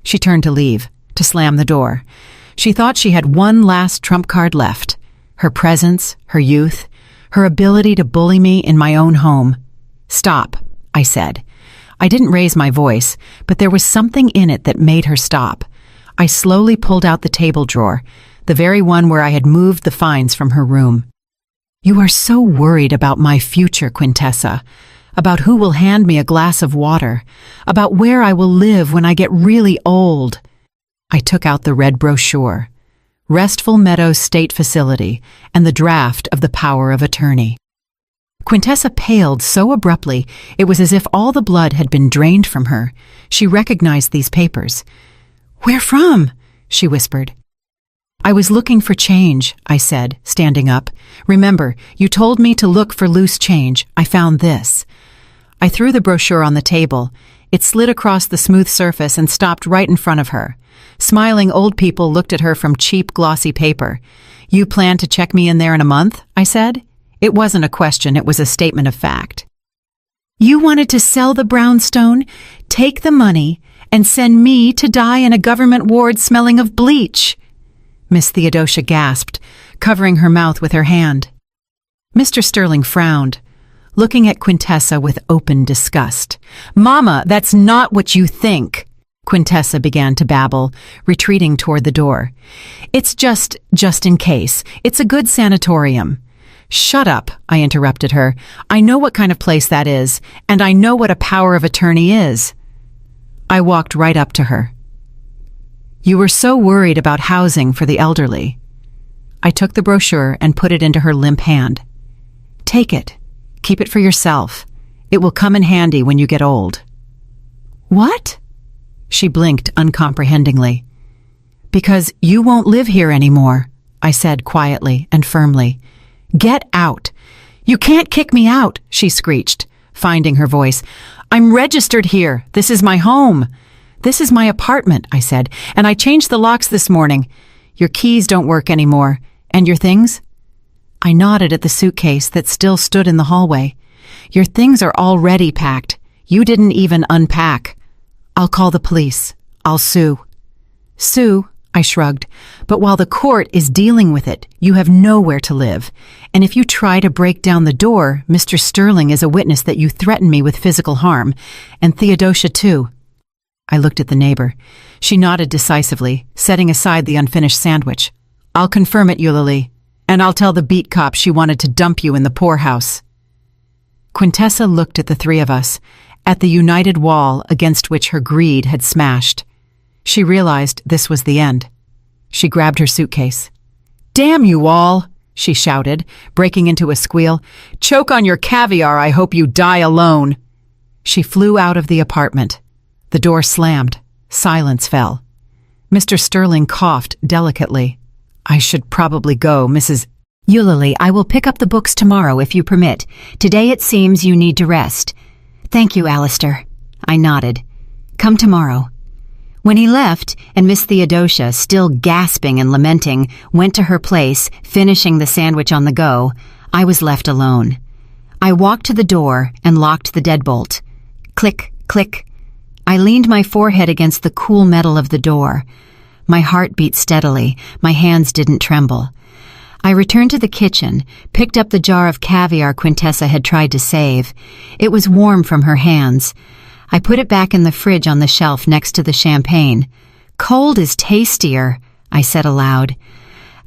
She turned to leave, to slam the door. She thought she had one last trump card left. Her presence, her youth, her ability to bully me in my own home. "Stop," I said. I didn't raise my voice, but there was something in it that made her stop. I slowly pulled out the table drawer, the very one where I had moved the finds from her room. "You are so worried about my future, Quintessa, about who will hand me a glass of water, about where I will live when I get really old." I took out the red brochure, Restful Meadows State Facility, and the draft of the power of attorney. Quintessa paled so abruptly it was as if all the blood had been drained from her. She recognized these papers. "Where from?" she whispered. "I was looking for change," I said, standing up. "Remember, you told me to look for loose change. I found this." I threw the brochure on the table. It slid across the smooth surface and stopped right in front of her. Smiling old people looked at her from cheap, glossy paper. "You plan to check me in there in a month?" I said. It wasn't a question, it was a statement of fact. "You wanted to sell the brownstone, take the money, and send me to die in a government ward smelling of bleach." Miss Theodosia gasped, covering her mouth with her hand. Mr. Sterling frowned, looking at Quintessa with open disgust. "Mama, that's not what you think," Quintessa began to babble, retreating toward the door. "It's just in case. It's a good sanatorium." "Shut up," I interrupted her. "I know what kind of place that is, and I know what a power of attorney is." I walked right up to her. "You were so worried about housing for the elderly." I took the brochure and put it into her limp hand. "Take it. Keep it for yourself. It will come in handy when you get old." "What?" She blinked uncomprehendingly. "Because you won't live here anymore," I said quietly and firmly. "Get out." "You can't kick me out," she screeched, finding her voice. "I'm registered here. This is my home." "This is my apartment," I said, "and I changed the locks this morning. Your keys don't work anymore. And your things?" I nodded at the suitcase that still stood in the hallway. "Your things are already packed. You didn't even unpack." "I'll call the police. I'll sue." "Sue?" I shrugged. "But while the court is dealing with it, you have nowhere to live. And if you try to break down the door, Mr. Sterling is a witness that you threaten me with physical harm. And Theodosia, too." I looked at the neighbor. She nodded decisively, setting aside the unfinished sandwich. "I'll confirm it, Eulalie. And I'll tell the beat cop she wanted to dump you in the poorhouse." Quintessa looked at the three of us. at the united wall against which her greed had smashed. She realized this was the end. She grabbed her suitcase. "Damn you all!" she shouted, breaking into a squeal. "Choke on your caviar, I hope you die alone." She flew out of the apartment. The door slammed. Silence fell. Mr. Sterling coughed delicately. "I should probably go, Mrs. Eulalie, I will pick up the books tomorrow if you permit. Today it seems you need to rest." "Thank you, Alistair." I nodded. "Come tomorrow." When he left, and Miss Theodosia, still gasping and lamenting, went to her place, finishing the sandwich on the go, I was left alone. I walked to the door and locked the deadbolt. Click, click. I leaned my forehead against the cool metal of the door. My heart beat steadily. My hands didn't tremble. I returned to the kitchen, picked up the jar of caviar Quintessa had tried to save. It was warm from her hands. I put it back in the fridge on the shelf next to the champagne. "Cold is tastier," I said aloud.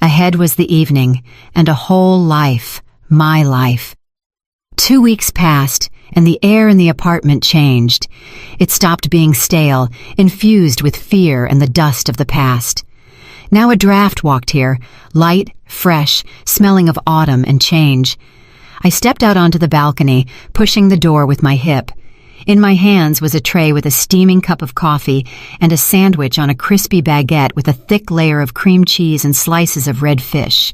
Ahead was the evening, and a whole life, my life. 2 weeks passed, and the air in the apartment changed. It stopped being stale, infused with fear and the dust of the past. Now a draft walked here, light, fresh, smelling of autumn and change. I stepped out onto the balcony, pushing the door with my hip. In my hands was a tray with a steaming cup of coffee and a sandwich on a crispy baguette with a thick layer of cream cheese and slices of red fish.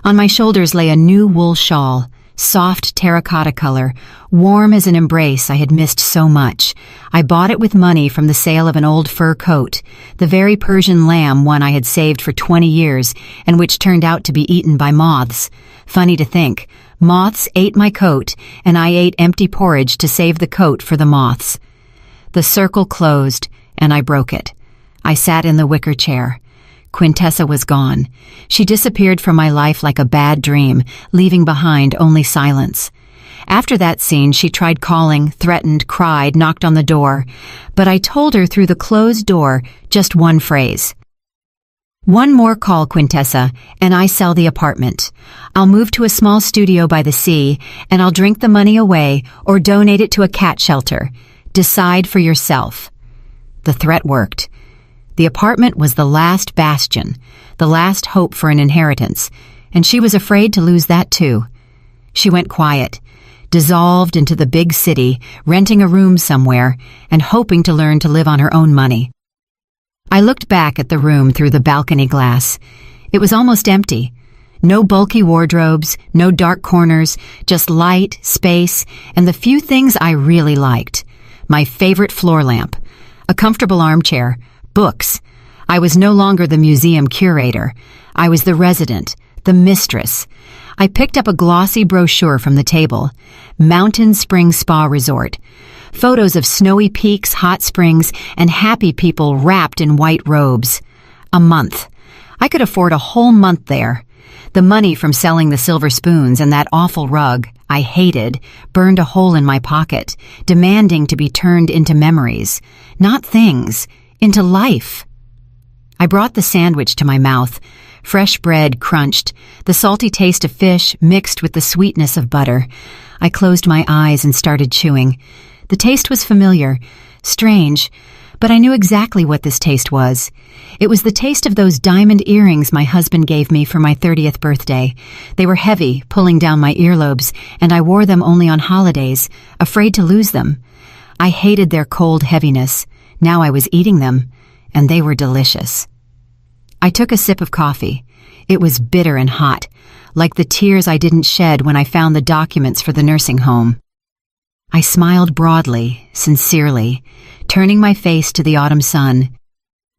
On my shoulders lay a new wool shawl, soft terracotta color, warm as an embrace I had missed so much. I bought it with money from the sale of an old fur coat, the very Persian lamb one I had saved for 20 years and which turned out to be eaten by moths. Funny to think, moths ate my coat and I ate empty porridge to save the coat for the moths. The circle closed and I broke it. I sat in the wicker chair. Quintessa was gone. She disappeared from my life like a bad dream, leaving behind only silence. After that scene, she tried calling, threatened, cried, knocked on the door. But I told her through the closed door just one phrase. "One more call, Quintessa, and I sell the apartment. I'll move to a small studio by the sea, and I'll drink the money away or donate it to a cat shelter. Decide for yourself." The threat worked. The apartment was the last bastion, the last hope for an inheritance, and she was afraid to lose that too. She went quiet, dissolved into the big city, renting a room somewhere, and hoping to learn to live on her own money. I looked back at the room through the balcony glass. It was almost empty. No bulky wardrobes, no dark corners, just light, space, and the few things I really liked. My favorite floor lamp, a comfortable armchair, books. I was no longer the museum curator. I was the resident, the mistress. I picked up a glossy brochure from the table. Mountain Spring Spa Resort. Photos of snowy peaks, hot springs, and happy people wrapped in white robes. A month. I could afford a whole month there. The money from selling the silver spoons and that awful rug I hated burned a hole in my pocket, demanding to be turned into memories, not things, into life. I brought the sandwich to my mouth. Fresh bread crunched, the salty taste of fish mixed with the sweetness of butter. I closed my eyes and started chewing. The taste was familiar, strange, but I knew exactly what this taste was. It was the taste of those diamond earrings my husband gave me for my 30th birthday. They were heavy, pulling down my earlobes, and I wore them only on holidays, afraid to lose them. I hated their cold heaviness. Now I was eating them, and they were delicious. I took a sip of coffee. It was bitter and hot, like the tears I didn't shed when I found the documents for the nursing home. I smiled broadly, sincerely, turning my face to the autumn sun.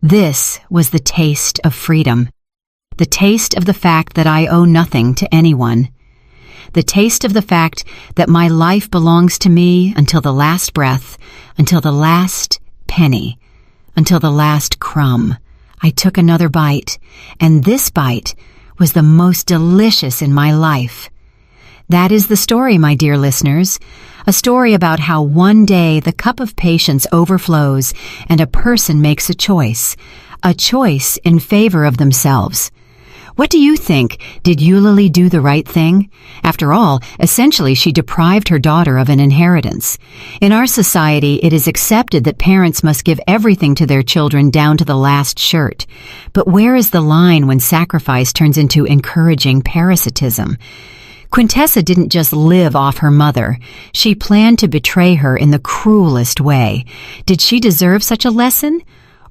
This was the taste of freedom. The taste of the fact that I owe nothing to anyone. The taste of the fact that my life belongs to me until the last breath, until the last penny, until the last crumb. I took another bite, and this bite was the most delicious in my life. That is the story, my dear listeners, a story about how one day the cup of patience overflows and a person makes a choice in favor of themselves. What do you think? Did Eulalie do the right thing? After all, essentially she deprived her daughter of an inheritance. In our society, it is accepted that parents must give everything to their children down to the last shirt. But where is the line when sacrifice turns into encouraging parasitism? Quintessa didn't just live off her mother. She planned to betray her in the cruelest way. Did she deserve such a lesson?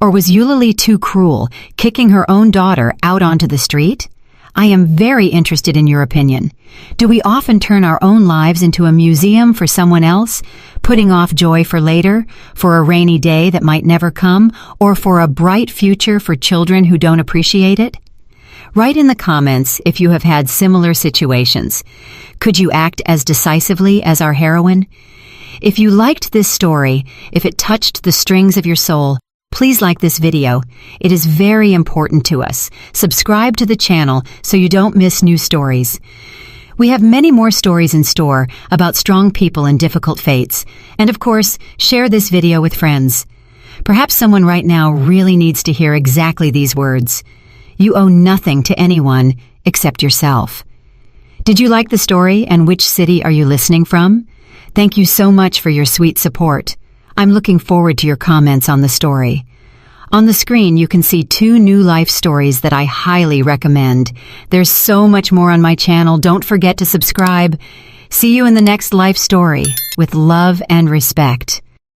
Or was Eulalie too cruel, kicking her own daughter out onto the street? I am very interested in your opinion. Do we often turn our own lives into a museum for someone else, putting off joy for later, for a rainy day that might never come, or for a bright future for children who don't appreciate it? Write in the comments if you have had similar situations. Could you act as decisively as our heroine? If you liked this story, if it touched the strings of your soul, please like this video. It is very important to us. Subscribe to the channel so you don't miss new stories. We have many more stories in store about strong people and difficult fates. And of course, share this video with friends. Perhaps someone right now really needs to hear exactly these words. You owe nothing to anyone except yourself. Did you like the story, and which city are you listening from? Thank you so much for your sweet support. I'm looking forward to your comments on the story. On the screen, you can see 2 new life stories that I highly recommend. There's so much more on my channel. Don't forget to subscribe. See you in the next life story with love and respect.